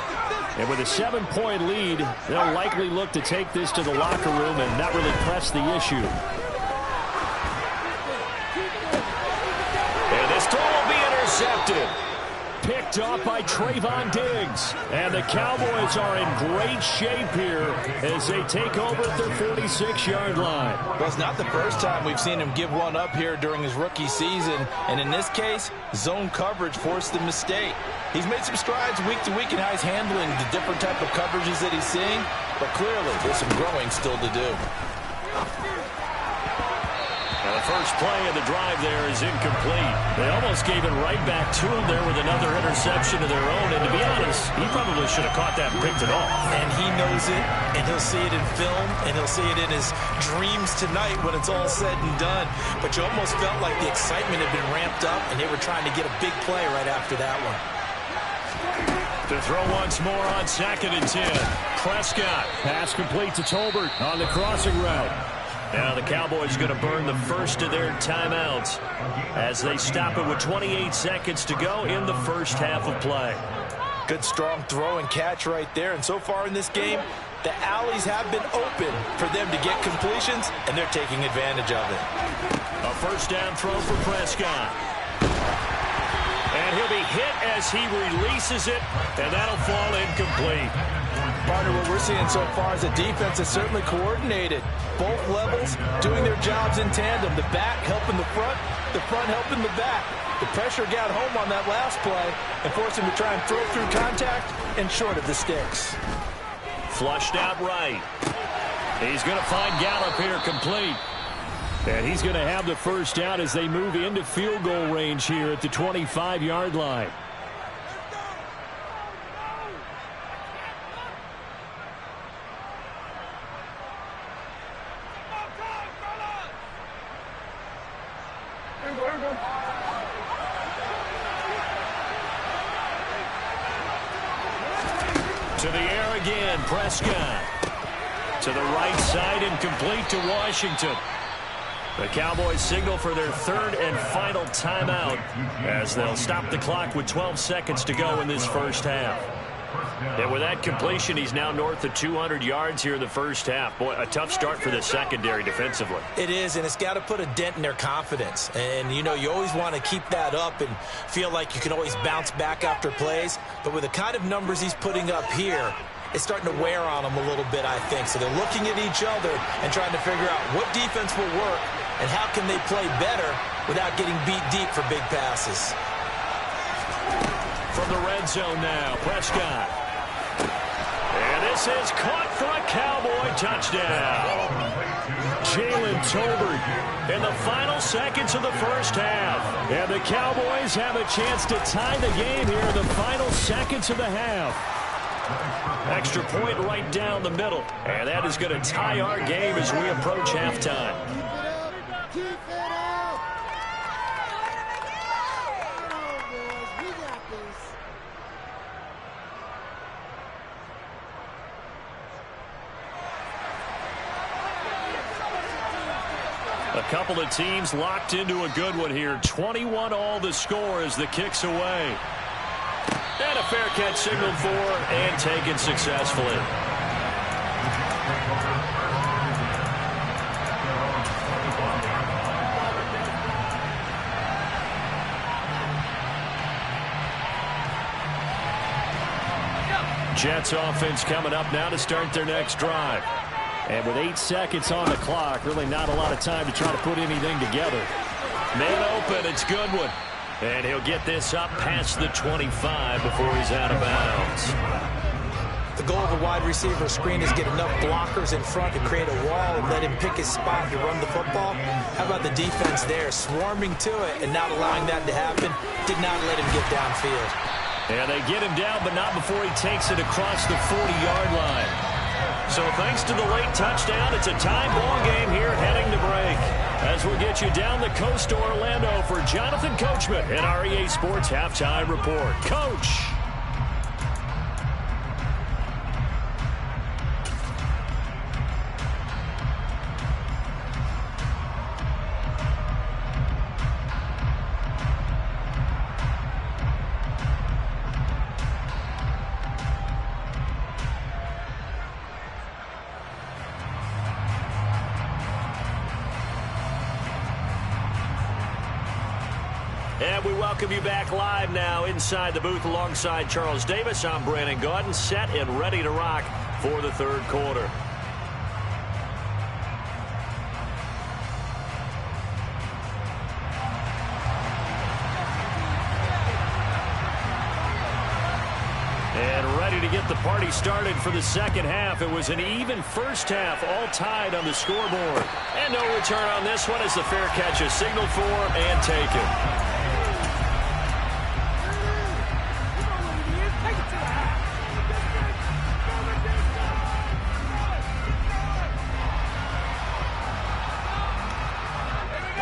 And with a 7-point lead, they'll likely look to take this to the locker room and not really press the issue. And this throw will be intercepted. Picked off by Trayvon Diggs. And the Cowboys are in great shape here as they take over at their 46-yard line. Well, it's not the first time we've seen him give one up here during his rookie season. And in this case, zone coverage forced the mistake. He's made some strides week to week in how he's handling the different type of coverages that he's seeing. But clearly, there's some growing still to do. Now the first play of the drive there is incomplete. They almost gave it right back to him there with another interception of their own. And to be honest, he probably should have caught that and picked it off. And he knows it, and he'll see it in film, and he'll see it in his dreams tonight when it's all said and done. But you almost felt like the excitement had been ramped up, and they were trying to get a big play right after that one. To throw once more on 2nd and 10. Prescott. Pass complete to Tolbert on the crossing route. Now the Cowboys going to burn the first of their timeouts as they stop it with 28 seconds to go in the first half of play. Good strong throw and catch right there. And so far in this game, the alleys have been open for them to get completions, and they're taking advantage of it. A first down throw for Prescott. And he'll be hit as he releases it, and that'll fall incomplete. Partner, what we're seeing so far is a defense that's certainly coordinated. Both levels doing their jobs in tandem. The back helping the front helping the back. The pressure got home on that last play and forced him to try and throw through contact and short of the sticks. Flushed out right. He's going to find Gallup here complete. And he's going to have the first down as they move into field goal range here at the 25-yard line. To the air again, Prescott. To the right side and complete to Washington. The Cowboys signal for their third and final timeout as they'll stop the clock with 12 seconds to go in this first half. And with that completion, he's now north of 200 yards here in the first half. Boy, a tough start for the secondary defensively. It is, and it's got to put a dent in their confidence. And, you know, you always want to keep that up and feel like you can always bounce back after plays. But with the kind of numbers he's putting up here, it's starting to wear on them a little bit, I think. So they're looking at each other and trying to figure out what defense will work and how can they play better without getting beat deep for big passes. From the red zone now, Prescott. And this is caught for a Cowboy touchdown. Jalen Tolbert in the final seconds of the first half. And the Cowboys have a chance to tie the game here in the final seconds of the half. Extra point right down the middle. And that is going to tie our game as we approach halftime. Keep it up! We got this. A couple of teams locked into a good one here. 21 all the score as the kick's away. And And a fair catch signaled for and taken successfully. Jets offense coming up now to start their next drive. And with 8 seconds on the clock, really not a lot of time to try to put anything together. Man open, it's Goodwin. And he'll get this up past the 25 before he's out of bounds. The goal of a wide receiver screen is get enough blockers in front to create a wall and let him pick his spot to run the football. How about the defense there, swarming to it and not allowing that to happen? Did not let him get downfield. And they get him down, but not before he takes it across the 40-yard line. So thanks to the late touchdown, it's a tie ball game here heading to break. As we'll get you down the coast to Orlando for Jonathan Coachman in our EA Sports Halftime Report. Coach. And we welcome you back live now inside the booth alongside Charles Davis. I'm Brandon Gaudin, set and ready to rock for the third quarter. And ready to get the party started for the second half. It was an even first half, all tied on the scoreboard. And no return on this one as the fair catch is signaled for and taken.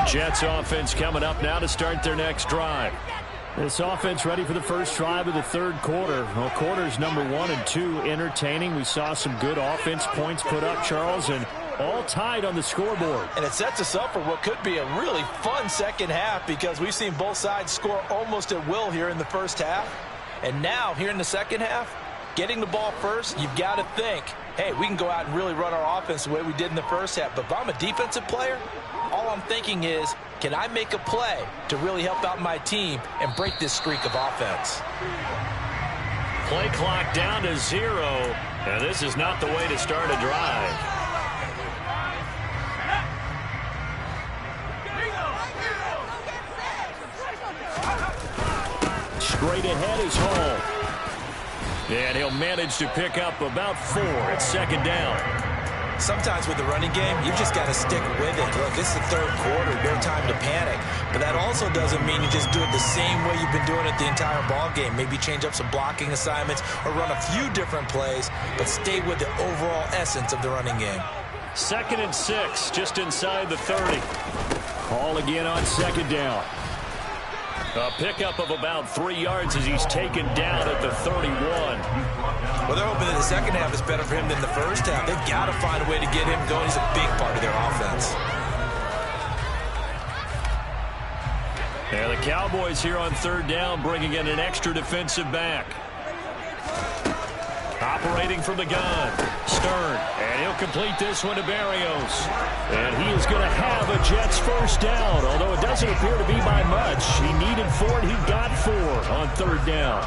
Jets offense coming up now to start their next drive. This offense ready for the first drive of the third quarter. Well, quarters number 1 and 2 entertaining. We saw some good offense points put up, Charles, and all tied on the scoreboard. And it sets us up for what could be a really fun second half because we've seen both sides score almost at will here in the first half. And now, here in the second half, getting the ball first, you've got to think, hey, we can go out and really run our offense the way we did in the first half. But if I'm a defensive player, all I'm thinking is, can I make a play to really help out my team and break this streak of offense? Play clock down to 0, and this is not the way to start a drive. Straight ahead is Hall. And he'll manage to pick up about 4 at second down. Sometimes with the running game, you've just got to stick with it. Look, it's the third quarter, no time to panic. But that also doesn't mean you just do it the same way you've been doing it the entire ball game. Maybe change up some blocking assignments or run a few different plays, but stay with the overall essence of the running game. 2nd and 6, just inside the 30. Call again on second down. A pickup of about 3 yards as he's taken down at the 31. Well, they're hoping that the second half is better for him than the first half. They've got to find a way to get him going. He's a big part of their offense. And the Cowboys here on third down bringing in an extra defensive back. Operating from the gun, Stern, and he'll complete this one to Barrios. And he is going to have a Jets first down, although it doesn't appear to be by much. He needed 4, and he got 4 on third down.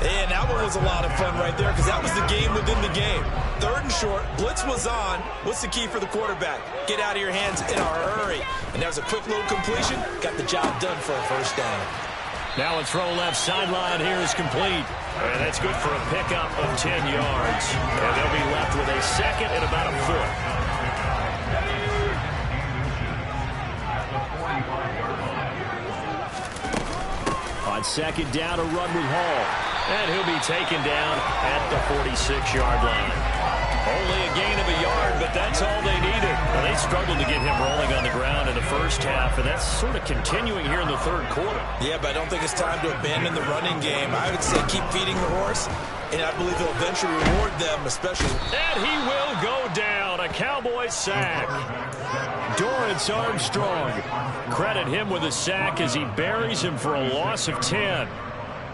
And that one was a lot of fun right there because that was the game within the game. 3rd and short, blitz was on. What's the key for the quarterback? Get out of your hands in a hurry. And that was a quick little completion. Got the job done for a first down. Now a throw left sideline here is complete. And that's good for a pickup of 10 yards. And they'll be left with a second and about a foot. On second down, a run with Hall. And he'll be taken down at the 46-yard line. Only a gain of a yard, but that's all they needed. Well, they struggled to get him rolling on the ground in the first half, and that's sort of continuing here in the third quarter. Yeah, but I don't think it's time to abandon the running game. I would say keep feeding the horse, and I believe they'll eventually reward them, especially. And he will go down. A Cowboys sack. Dorrance Armstrong. Credit him with a sack as he buries him for a loss of 10.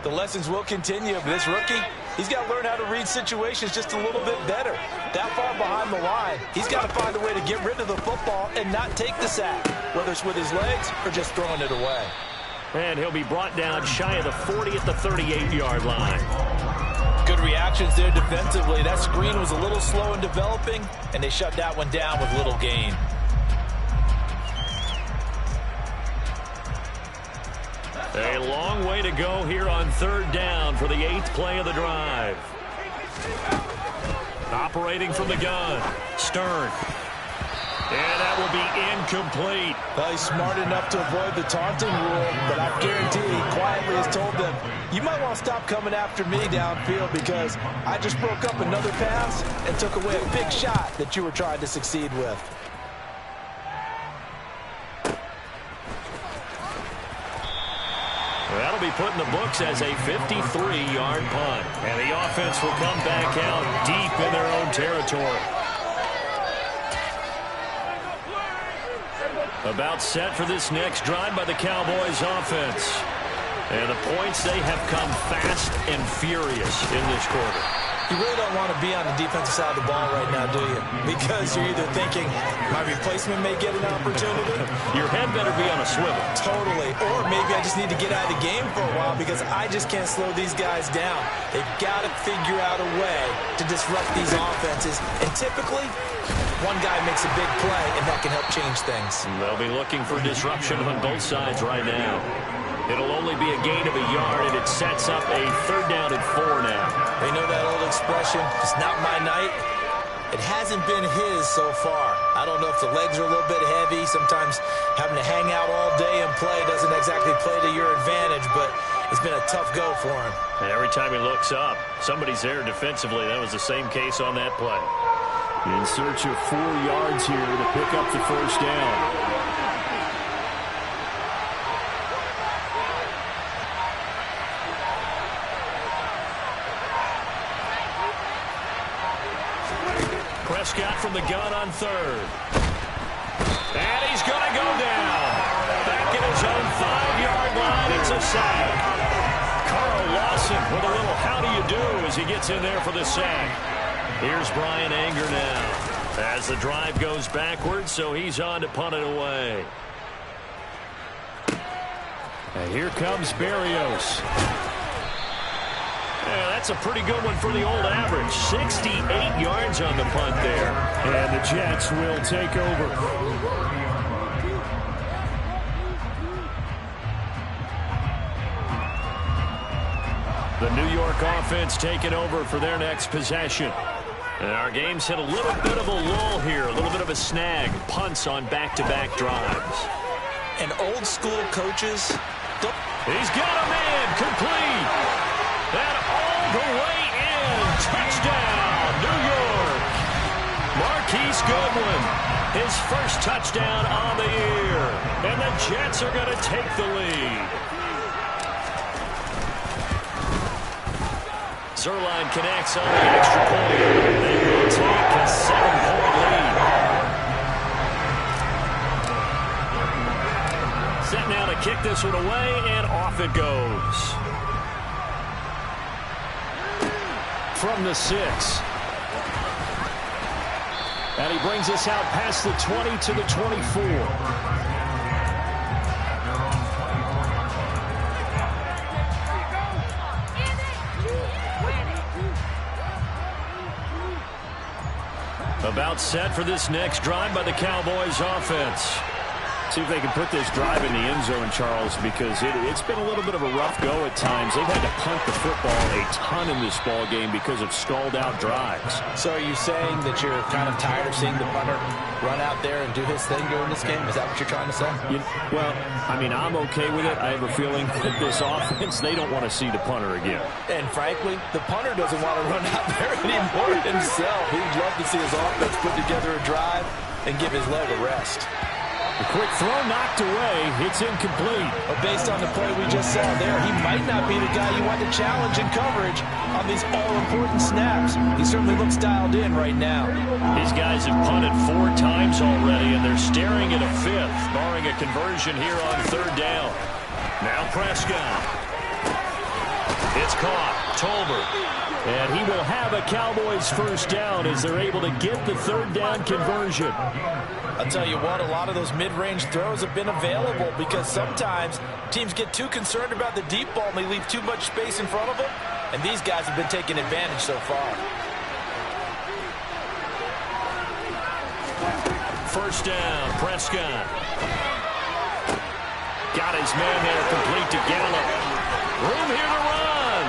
The lessons will continue, but this rookie, he's got to learn how to read situations just a little bit better. That far behind the line, he's got to find a way to get rid of the football and not take the sack, whether it's with his legs or just throwing it away. And he'll be brought down shy of the 40 at the 38-yard line. Good reactions there defensively. That screen was a little slow in developing, and they shut that one down with little gain. A long way to go here on third down for the 8th play of the drive. Operating from the gun, Stern. And that will be incomplete. Well, he's smart enough to avoid the taunting rule, but I guarantee he quietly has told them, you might want to stop coming after me downfield because I just broke up another pass and took away a big shot that you were trying to succeed with. That'll be put in the books as a 53-yard punt. And the offense will come back out deep in their own territory. About set for this next drive by the Cowboys offense. And the points, they have come fast and furious in this quarter. You really don't want to be on the defensive side of the ball right now, do you? Because you're either thinking, my replacement may get an opportunity. Your head better be on a swivel. Totally. Or maybe I just need to get out of the game for a while because I just can't slow these guys down. They've got to figure out a way to disrupt these offenses. And typically, one guy makes a big play, and that can help change things. They'll be looking for disruption on both sides right now. It'll only be a gain of a yard, and it sets up a 3rd down and 4 now. You know that old expression, it's not my night? It hasn't been his so far. I don't know if the legs are a little bit heavy. Sometimes having to hang out all day and play doesn't exactly play to your advantage, but it's been a tough go for him. And every time he looks up, somebody's there defensively. That was the same case on that play. In search of 4 yards here to pick up the 1st down. Prescott from the gun on 3rd. And he's going to go down. Back at his own 5-yard line. It's a sack. Carl Lawson with a little how do you do as he gets in there for the sack. Here's Brian Anger now as the drive goes backwards, so he's on to punt it away. And here comes Berrios. Yeah, that's a pretty good one for the old average. 68 yards on the punt there. And the Jets will take over. The New York offense taking over for their next possession. And our game's hit a little bit of a lull here, a little bit of a snag. Punts on back-to-back drives. And old school coaches... He's got a man complete. And all the way in. Touchdown, New York. Marquise Goodwin, his first touchdown on the year. And the Jets are going to take the lead. Zerline connects on the extra point. They will take a 7-point lead. Set now to kick this one away, and off it goes. From the 6. And he brings us out past the 20 to the 24. About set for this next drive by the Cowboys offense. See if they can put this drive in the end zone, Charles, because it's been a little bit of a rough go at times. They've had to punt the football a ton in this ball game because of stalled-out drives. So are you saying that you're kind of tired of seeing the punter run out there and do his thing during this game? Is that what you're trying to say? Well, I mean, I'm okay with it. I have a feeling that this offense, they don't want to see the punter again. And frankly, the punter doesn't want to run out there anymore himself. He'd love to see his offense put together a drive and give his leg a rest. A quick throw knocked away. It's incomplete. But based on the play we just saw there, he might not be the guy you want to challenge in coverage on these all-important snaps. He certainly looks dialed in right now. These guys have punted 4 times already, and they're staring at a 5th, barring a conversion here on 3rd down. Now Prescott. It's caught. Tolbert. And he will have a Cowboys first down as they're able to get the third down conversion. I'll tell you what, a lot of those mid-range throws have been available because sometimes teams get too concerned about the deep ball and they leave too much space in front of them. And these guys have been taking advantage so far. First down, Prescott. Got his man there, complete to Gallup. Room here to run.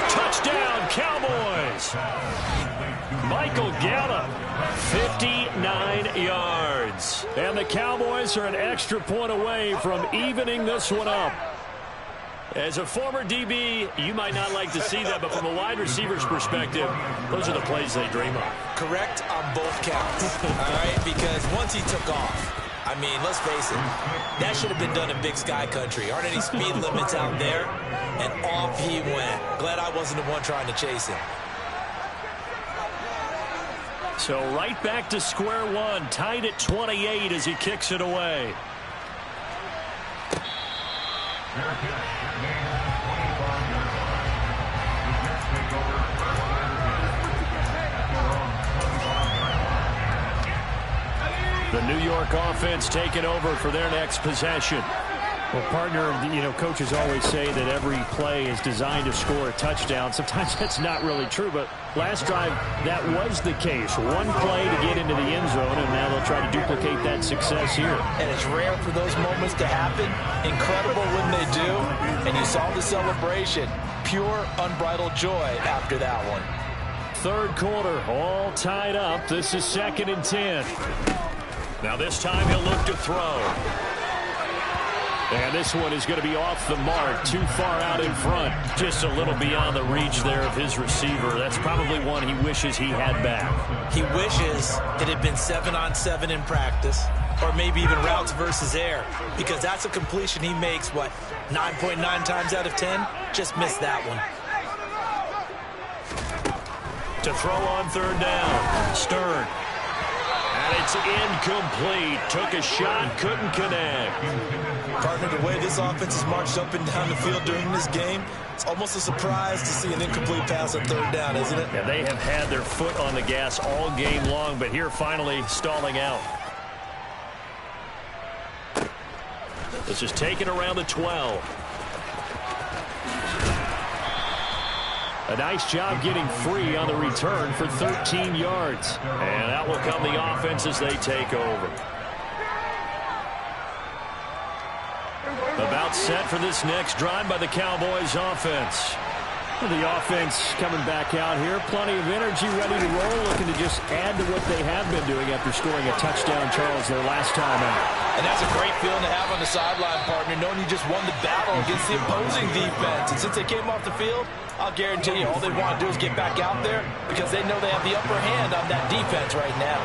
Touchdown, Cowboys. Michael Gallup, 59 yards. And the Cowboys are an extra point away from evening this one up. As a former DB, you might not like to see that, but from a wide receiver's perspective, those are the plays they dream of. Correct on both counts, all right? Because once he took off, I mean, let's face it, that should have been done in Big Sky Country. Aren't any speed limits out there? And off he went. Glad I wasn't the one trying to chase him. So right back to square one, tied at 28 as he kicks it away. The New York offense taking over for their next possession. Well, partner, coaches always say that every play is designed to score a touchdown. Sometimes that's not really true, but last drive, that was the case. One play to get into the end zone, and now they'll try to duplicate that success here. And it's rare for those moments to happen. Incredible when they do. And you saw the celebration. Pure, unbridled joy after that one. Third quarter, all tied up. This is 2nd and 10. Now this time he'll look to throw. And this one is going to be off the mark, too far out in front. Just a little beyond the reach there of his receiver. That's probably one he wishes he had back. He wishes it had been 7-on-7 in practice, or maybe even routes versus air, because that's a completion he makes, 9.9 times out of 10? Just missed that one. To throw on third down, Stern. And it's incomplete. Took a shot, couldn't connect. Partner, the way this offense has marched up and down the field during this game, it's almost a surprise to see an incomplete pass on third down, isn't it? Yeah, they have had their foot on the gas all game long, but here finally stalling out. This is taken around the 12. A nice job getting free on the return for 13 yards. And out will come the offense as they take over. About set for this next drive by the Cowboys offense. The offense coming back out here. Plenty of energy, ready to roll, looking to just add to what they have been doing after scoring a touchdown, Charles, their last time out. And that's a great feeling to have on the sideline, partner, knowing you just won the battle against the opposing defense. And since they came off the field, I'll guarantee you all they want to do is get back out there because they know they have the upper hand on that defense right now.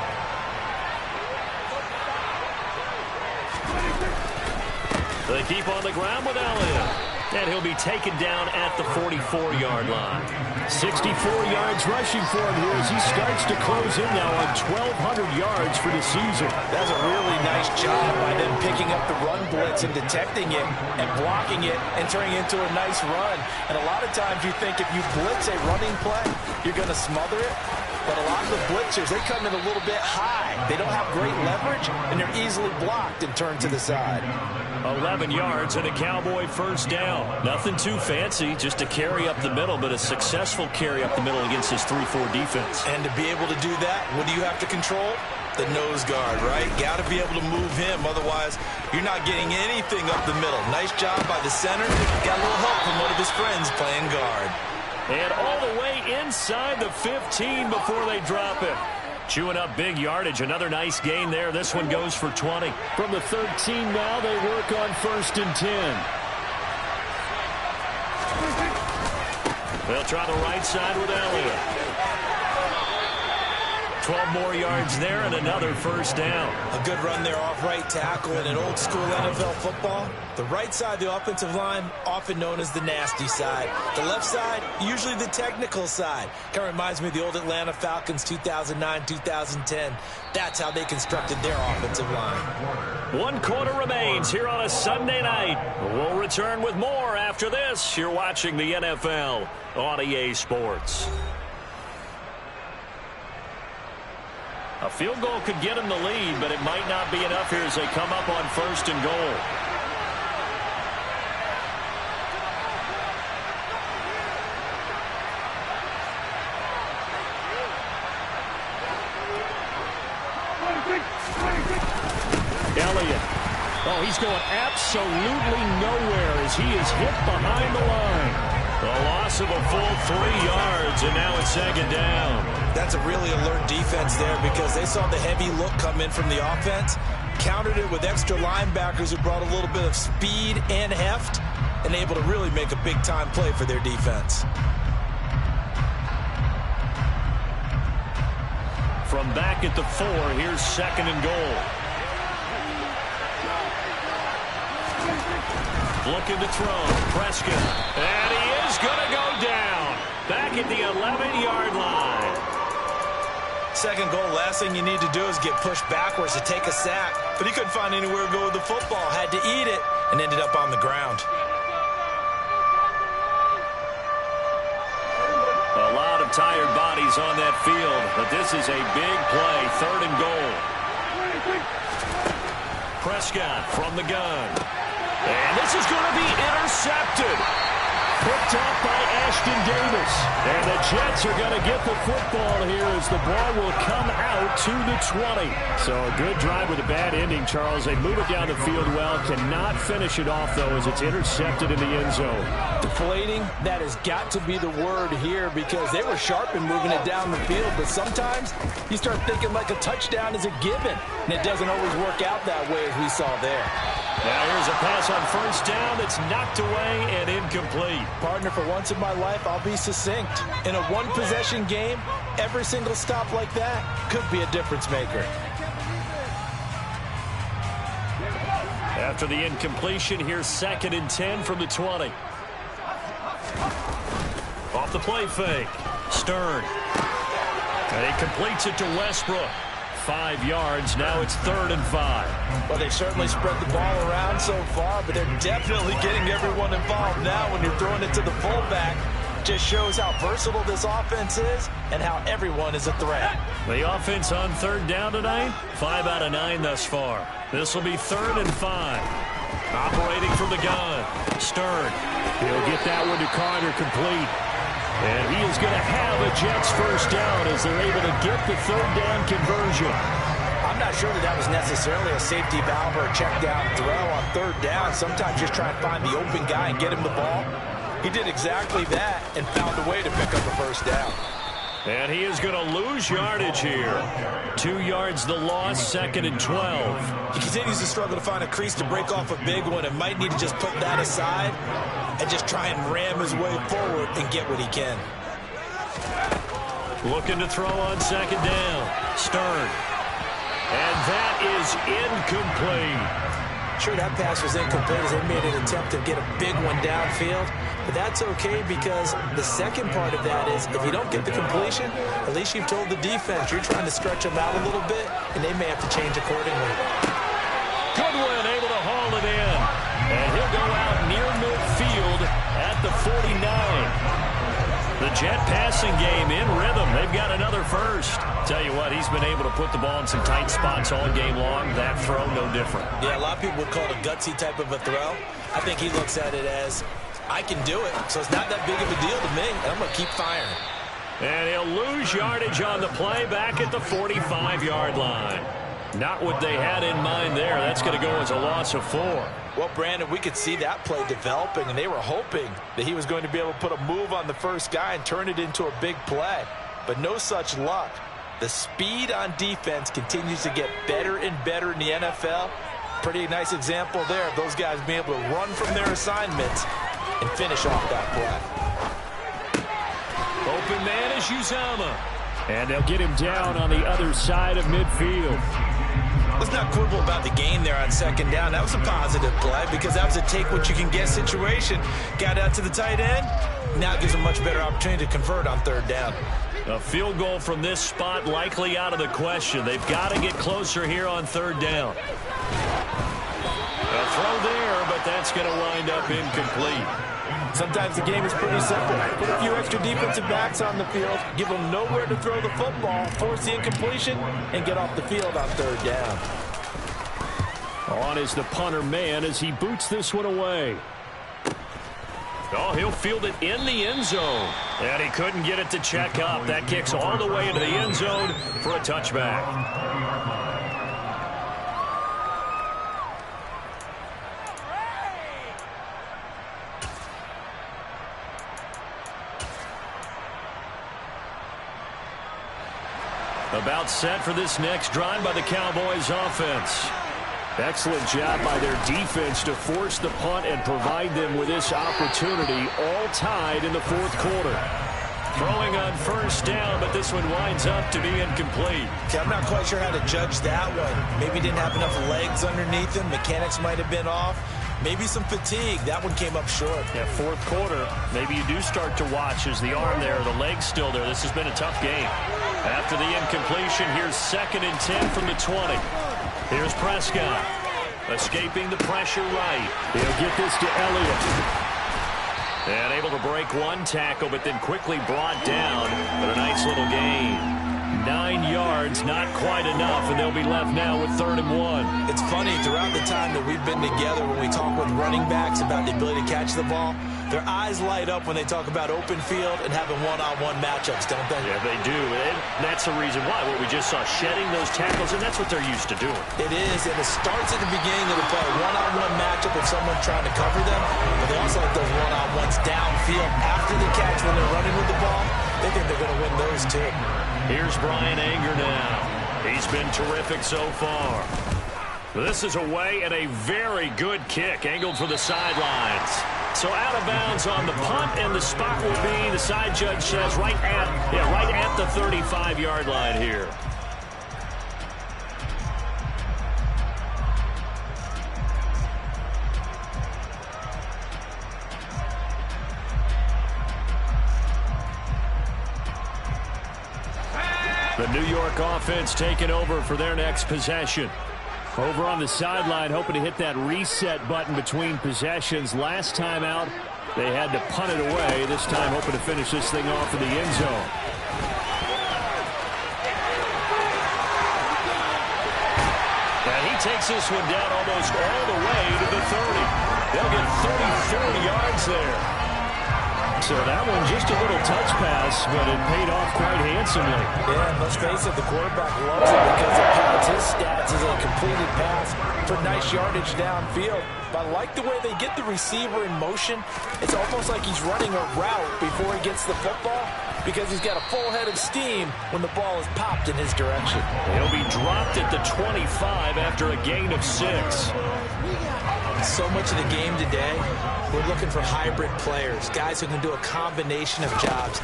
They keep on the ground with Elliott. And he'll be taken down at the 44-yard line. 64 yards rushing for him here as he starts to close in now on 1,200 yards for the season. That's a really nice job by them picking up the run blitz and detecting it and blocking it and turning it into a nice run. And a lot of times you think if you blitz a running play, you're going to smother it. But a lot of the blitzers, they come in a little bit high. They don't have great leverage, and they're easily blocked and turned to the side. 11 yards and a Cowboy first down. Nothing too fancy, just a carry up the middle, but a successful carry up the middle against this 3-4 defense. And to be able to do that, what do you have to control? The nose guard, right? Got to be able to move him, otherwise you're not getting anything up the middle. Nice job by the center. Got a little help from one of his friends playing guard. And all the way inside the 15 before they drop it. Chewing up big yardage. Another nice gain there. This one goes for 20. From the 13 now, they work on 1st and 10. They'll try the right side with Elliott. 12 more yards there and another first down. A good run there off right tackle in an old school NFL football. The right side of the offensive line, often known as the nasty side. The left side, usually the technical side. Kind of reminds me of the old Atlanta Falcons 2009-2010. That's how they constructed their offensive line. 1 quarter remains here on a Sunday night. We'll return with more after this. You're watching the NFL on EA Sports. A field goal could get them the lead, but it might not be enough here as they come up on 1st and goal. Elliott. Oh, he's going absolutely nowhere as he is hit behind the line. A loss of a full 3 yards, and now it's 2nd down. That's a really alert defense there because they saw the heavy look come in from the offense, countered it with extra linebackers who brought a little bit of speed and heft, and able to really make a big-time play for their defense. From back at the 4, here's 2nd and goal. Looking to throw. Prescott. And he is going to go down. Back at the 11-yard line. 2nd goal, last thing you need to do is get pushed backwards to take a sack. But he couldn't find anywhere to go with the football. Had to eat it and ended up on the ground. A lot of tired bodies on that field. But this is a big play. 3rd and goal. Prescott from the gun. And this is going to be intercepted. Picked up by Ashton Davis. And the Jets are going to get the football here as the ball will come out to the 20. So a good drive with a bad ending, Charles. They move it down the field well. Cannot finish it off, though, as it's intercepted in the end zone. Deflating, that has got to be the word here because they were sharp in moving it down the field. But sometimes you start thinking like a touchdown is a given. And it doesn't always work out that way as we saw there. Now here's a pass on 1st down that's knocked away and incomplete. Partner, for once in my life, I'll be succinct. In a one-possession game, every single stop like that could be a difference maker. After the incompletion, here's 2nd and 10 from the 20. Off the play fake. Stern. And he completes it to Westbrook. 5 yards. Now it's 3rd and 5. Well, they certainly spread the ball around so far, but they're definitely getting everyone involved now when you're throwing it to the fullback. Just shows how versatile this offense is and how everyone is a threat. The offense on 3rd down tonight, 5 out of 9 thus far. This will be 3rd and 5. Operating from the gun. Stern. He'll get that one to Carter complete. And he is going to have a Jets 1st down as they're able to get the 3rd down conversion. I'm not sure that was necessarily a safety valve or a check down throw on 3rd down. Sometimes just try and find the open guy and get him the ball. He did exactly that and found a way to pick up a 1st down. And he is going to lose yardage here. 2 yards the loss, 2nd and 12. He continues to struggle to find a crease to break off a big one and might need to just put that aside and just try and ram his way forward and get what he can. Looking to throw on 2nd down. Stern. And that is incomplete. Sure, that pass was incomplete as they made an attempt to get a big one downfield. But that's okay because the second part of that is if you don't get the completion, at least you've told the defense you're trying to stretch them out a little bit, and they may have to change accordingly. Goodwin able to haul it in. And he'll go out near midfield at the 49. The Jet passing game in rhythm. They've got another first. Tell you what, he's been able to put the ball in some tight spots all game long. That throw, no different. Yeah, a lot of people would call it a gutsy type of a throw. I think he looks at it as, I can do it, so it's not that big of a deal to me, and I'm going to keep firing. And he'll lose yardage on the play back at the 45-yard line. Not what they had in mind there. That's going to go as a loss of 4. Well, Brandon, we could see that play developing, and they were hoping that he was going to be able to put a move on the first guy and turn it into a big play. But no such luck. The speed on defense continues to get better and better in the NFL. Pretty nice example there of those guys being able to run from their assignments and finish off that play. Open man is Uzama. And they'll get him down on the other side of midfield. Let's not quibble about the gain there on second down. That was a positive play because that was a take-what-you-can-get situation. Got out to the tight end. Now it gives them a much better opportunity to convert on third down. A field goal from this spot likely out of the question. They've got to get closer here on third down. A throw there, but that's going to wind up incomplete. Sometimes the game is pretty simple. Put a few extra defensive backs on the field, give them nowhere to throw the football, force the incompletion, and get off the field on third down. On is the punter man as he boots this one away. Oh, he'll field it in the end zone. And he couldn't get it to check up. That kicks all the way into the end zone for a touchback. About set for this next drive by the Cowboys offense. Excellent job by their defense to force the punt and provide them with this opportunity, all tied in the fourth quarter. Throwing on first down, but this one winds up to be incomplete. Okay, I'm not quite sure how to judge that one. Maybe didn't have enough legs underneath him. Mechanics might have been off. Maybe some fatigue. That one came up short. Yeah, fourth quarter. Maybe you do start to watch as the arm there, the leg's still there. This has been a tough game. After the incompletion, here's 2nd and 10 from the 20. Here's Prescott. Escaping the pressure right. He'll get this to Elliott. And able to break one tackle, but then quickly brought down. But a nice little gain. 9 yards, not quite enough, and they'll be left now with 3rd and 1. It's funny, throughout the time that we've been together, when we talk with running backs about the ability to catch the ball, their eyes light up when they talk about open field and having one-on-one matchups, don't they? Yeah, they do. And that's the reason why. What we just saw, shedding those tackles, and that's what they're used to doing. It is, and it starts at the beginning of the play. One-on-one matchup if someone's trying to cover them, but they also like those one-on-ones downfield after the catch when they're running with the ball. They think they're going to win those, too. Here's Brian Anger now. He's been terrific so far. This is away and a very good kick angled for the sidelines. So out of bounds on the punt, and the spot will be, the side judge says, right at the 35-yard line here. The New York offense taking over for their next possession. Over on the sideline, hoping to hit that reset button between possessions. Last time out, they had to punt it away. This time, hoping to finish this thing off in the end zone. And he takes this one down almost all the way to the 30. They'll get 34 yards there. So that one just a little touch pass, but it paid off quite handsomely. Yeah, and let's face it, the quarterback loves it because it pads his stats as a completed pass for nice yardage downfield. But I like the way they get the receiver in motion. It's almost like he's running a route before he gets the football because he's got a full head of steam when the ball is popped in his direction. He'll be dropped at the 25 after a gain of 6. So much of the game today, we're looking for hybrid players, guys who can do a combination of jobs.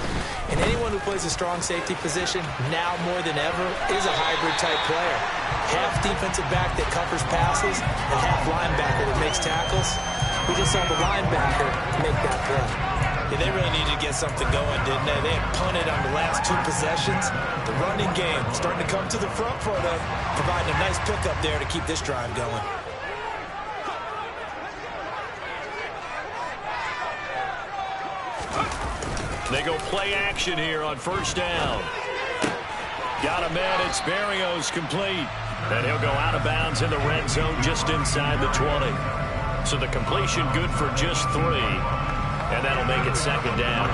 And anyone who plays a strong safety position, now more than ever, is a hybrid-type player. Half defensive back that covers passes and half linebacker that makes tackles. We just saw the linebacker make that play. Yeah, they really needed to get something going, didn't they? They had punted on the last 2 possessions. The running game starting to come to the front for them, providing a nice pickup there to keep this drive going. They go play action here on first down. Got a man, it's Berrios complete. And he'll go out of bounds in the red zone just inside the 20. So the completion good for just 3. And that'll make it 2nd down.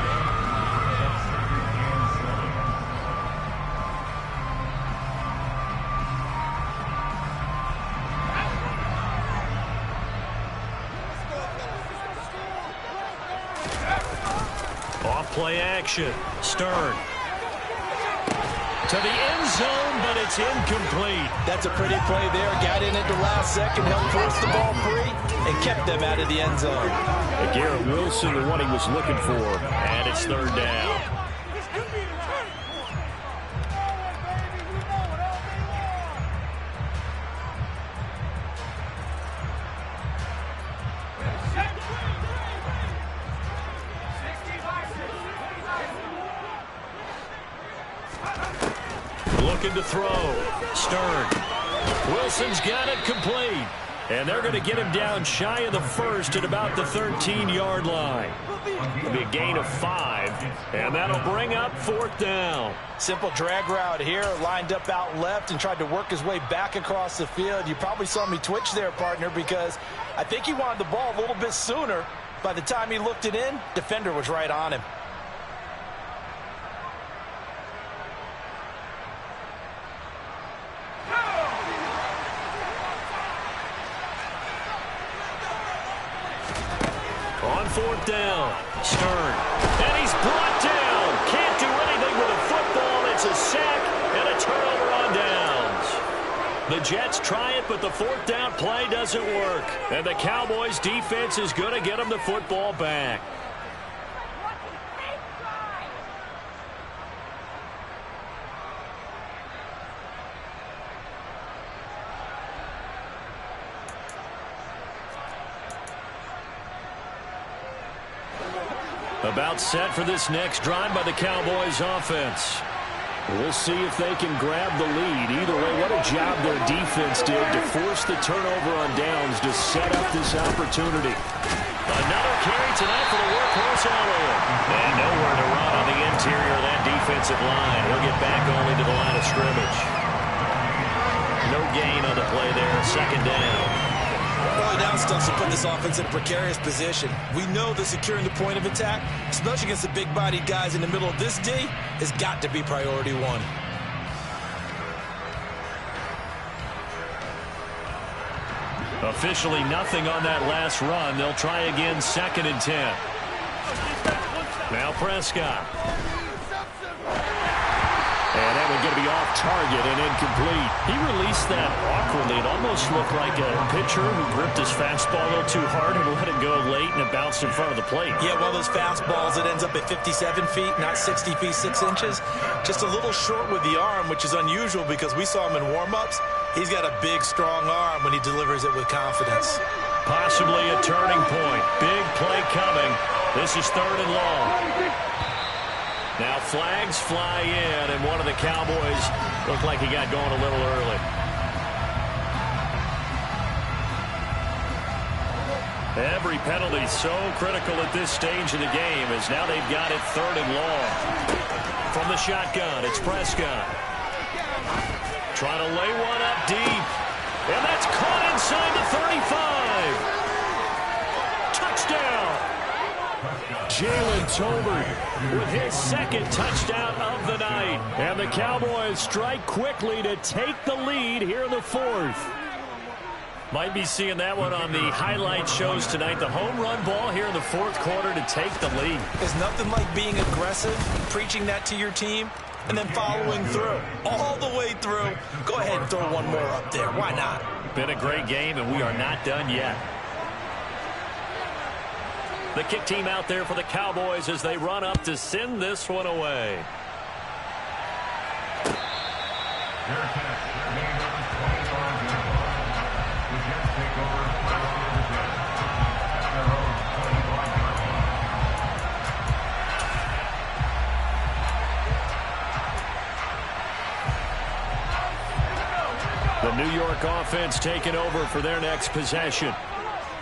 Play action. Stern. To the end zone, but it's incomplete. That's a pretty play there. Got in at the last second, helped force the ball free, and kept them out of the end zone. Garrett Wilson, the one he was looking for, and it's 3rd down. looking to throw. Stern. Wilson's got it complete. And they're going to get him down shy of the first at about the 13-yard line. It'll be a gain of 5, and that'll bring up 4th down. Simple drag route here, lined up out left and tried to work his way back across the field. You probably saw me twitch there, partner, because I think he wanted the ball a little bit sooner. By the time he looked it in, defender was right on him. On 4th down, Stern. And he's brought down. Can't do anything with a football. It's a sack and a turnover on downs. The Jets try it, but the 4th down play doesn't work. And the Cowboys defense is going to get them the football back. About set for this next drive by the Cowboys offense. We'll see if they can grab the lead. Either way, what a job their defense did to force the turnover on downs to set up this opportunity. Another carry tonight for the workhorse Elliott. And nowhere to run on the interior of that defensive line. He'll get back only to the line of scrimmage. No gain on the play there. 2nd down. Early down stuff to put this offense in a precarious position. We know that securing the point of attack, especially against the big-bodied guys in the middle of this D, has got to be priority 1. Officially nothing on that last run. They'll try again 2nd and 10. Now Prescott. And that one's going to be off target and incomplete. He released that awkwardly. It almost looked like a pitcher who gripped his fastball a little too hard and let it go late, and it bounced in front of the plate. Yeah, one of those fastballs that ends up at 57 feet, not 60 feet, 6 inches. Just a little short with the arm, which is unusual because we saw him in warm-ups. He's got a big, strong arm when he delivers it with confidence. Possibly a turning point. Big play coming. This is 3rd and long. Now flags fly in, and one of the Cowboys looked like he got going a little early. Every penalty so critical at this stage of the game as now they've got it 3rd and long. From the shotgun, it's Prescott. Trying to lay one up deep. And that's caught inside the 35. Touchdown. Jalen Tolbert with his 2nd touchdown of the night. And the Cowboys strike quickly to take the lead here in the 4th. Might be seeing that one on the highlight shows tonight. The home run ball here in the 4th quarter to take the lead. There's nothing like being aggressive, preaching that to your team, and then following through. All the way through. Go ahead and throw one more up there. Why not? Been a great game, and we are not done yet. The kick team out there for the Cowboys as they run up to send this one away. The New York offense taking over for their next possession.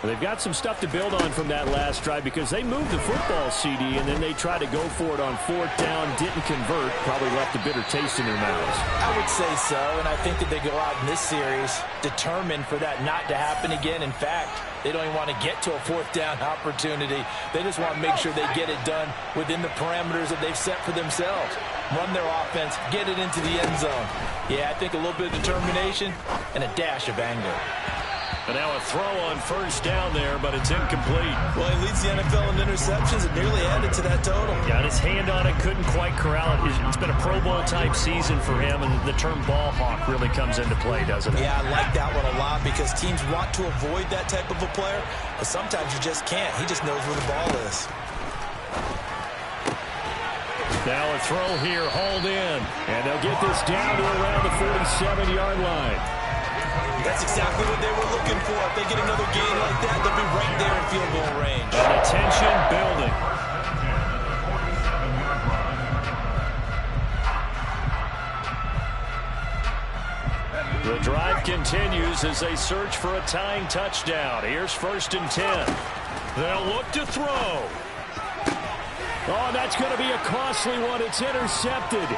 They've got some stuff to build on from that last drive because they moved the football, CD, and then they tried to go for it on 4th down, didn't convert, probably left a bitter taste in their mouths. I would say so, and I think that they go out in this series determined for that not to happen again. In fact, they don't even want to get to a 4th down opportunity. They just want to make sure they get it done within the parameters that they've set for themselves. Run their offense, get it into the end zone. Yeah, I think a little bit of determination and a dash of anger. And now a throw on 1st down there, but it's incomplete. Well, he leads the NFL in interceptions and nearly added to that total. Got his hand on it, couldn't quite corral it. It's been a Pro Bowl-type season for him, and the term ball hawk really comes into play, doesn't it? Yeah, I like that one a lot because teams want to avoid that type of a player, but sometimes you just can't. He just knows where the ball is. Now a throw here, hauled in, and they'll get this down to around the 47-yard line. That's exactly what they were looking for. If they get another gain like that, they'll be right there in field goal range. And the tension building. The drive continues as they search for a tying touchdown. Here's 1st and 10. They'll look to throw. Oh, that's going to be a costly one. It's intercepted.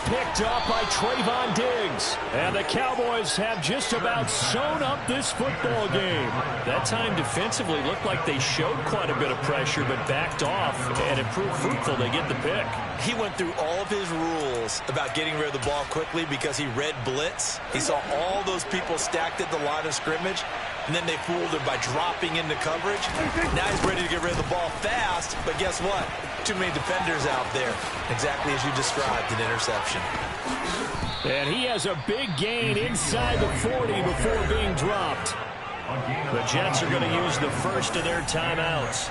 Picked up by Trayvon Diggs. And the Cowboys have just about sewn up this football game. That time defensively looked like they showed quite a bit of pressure but backed off, and it proved fruitful. They get the pick. He went through all of his rules about getting rid of the ball quickly because he read blitz. He saw all those people stacked at the line of scrimmage, and then they fooled him by dropping into coverage. Now he's ready to get rid of the ball fast, but guess what? Too many defenders out there. Exactly as you described, an interception. And he has a big gain inside the 40 before being dropped. The Jets are going to use the first of their timeouts.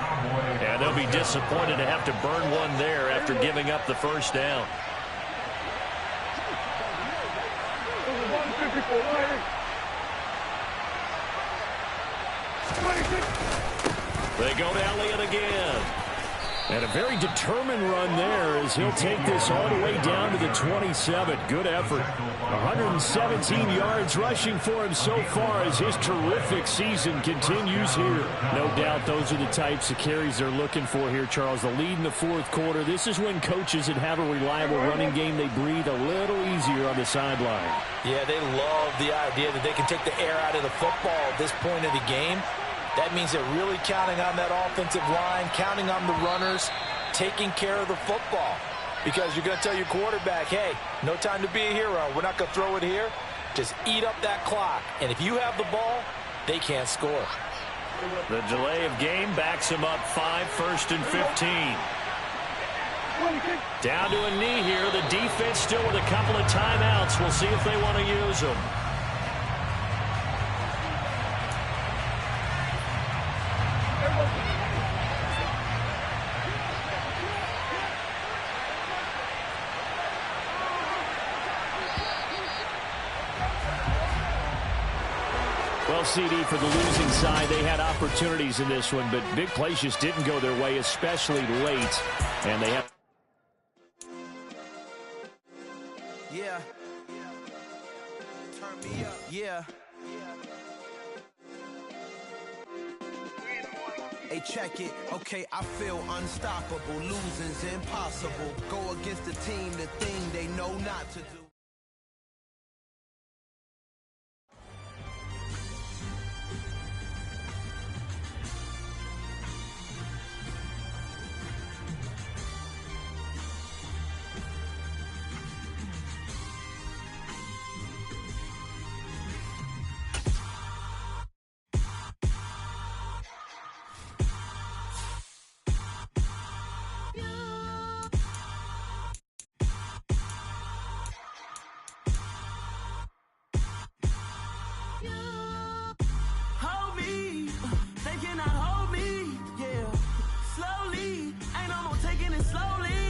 And they'll be disappointed to have to burn one there after giving up the first down. They go to Elliott again. And a very determined run there as he'll take this all the way down to the 27. Good effort. 117 yards rushing for him so far as his terrific season continues here. No doubt those are the types of carries they're looking for here, Charles. The lead in the 4th quarter. This is when coaches that have a reliable running game, they breathe a little easier on the sideline. Yeah, they love the idea that they can take the air out of the football at this point of the game. That means they're really counting on that offensive line, counting on the runners, taking care of the football. Because you're going to tell your quarterback, hey, no time to be a hero. We're not going to throw it here. Just eat up that clock. And if you have the ball, they can't score. The delay of game backs him up 5, 1st and 15. Down to a knee here. The defense still with a couple of timeouts. We'll see if they want to use them. Well, CD, for the losing side, they had opportunities in this one, but big plays just didn't go their way, especially late. And they have... Yeah. Turn me up. Yeah. Hey, check it. Okay, I feel unstoppable. Losing's impossible. Go against the team, the thing they know not to do. Slowly, ain't no more taking it slowly.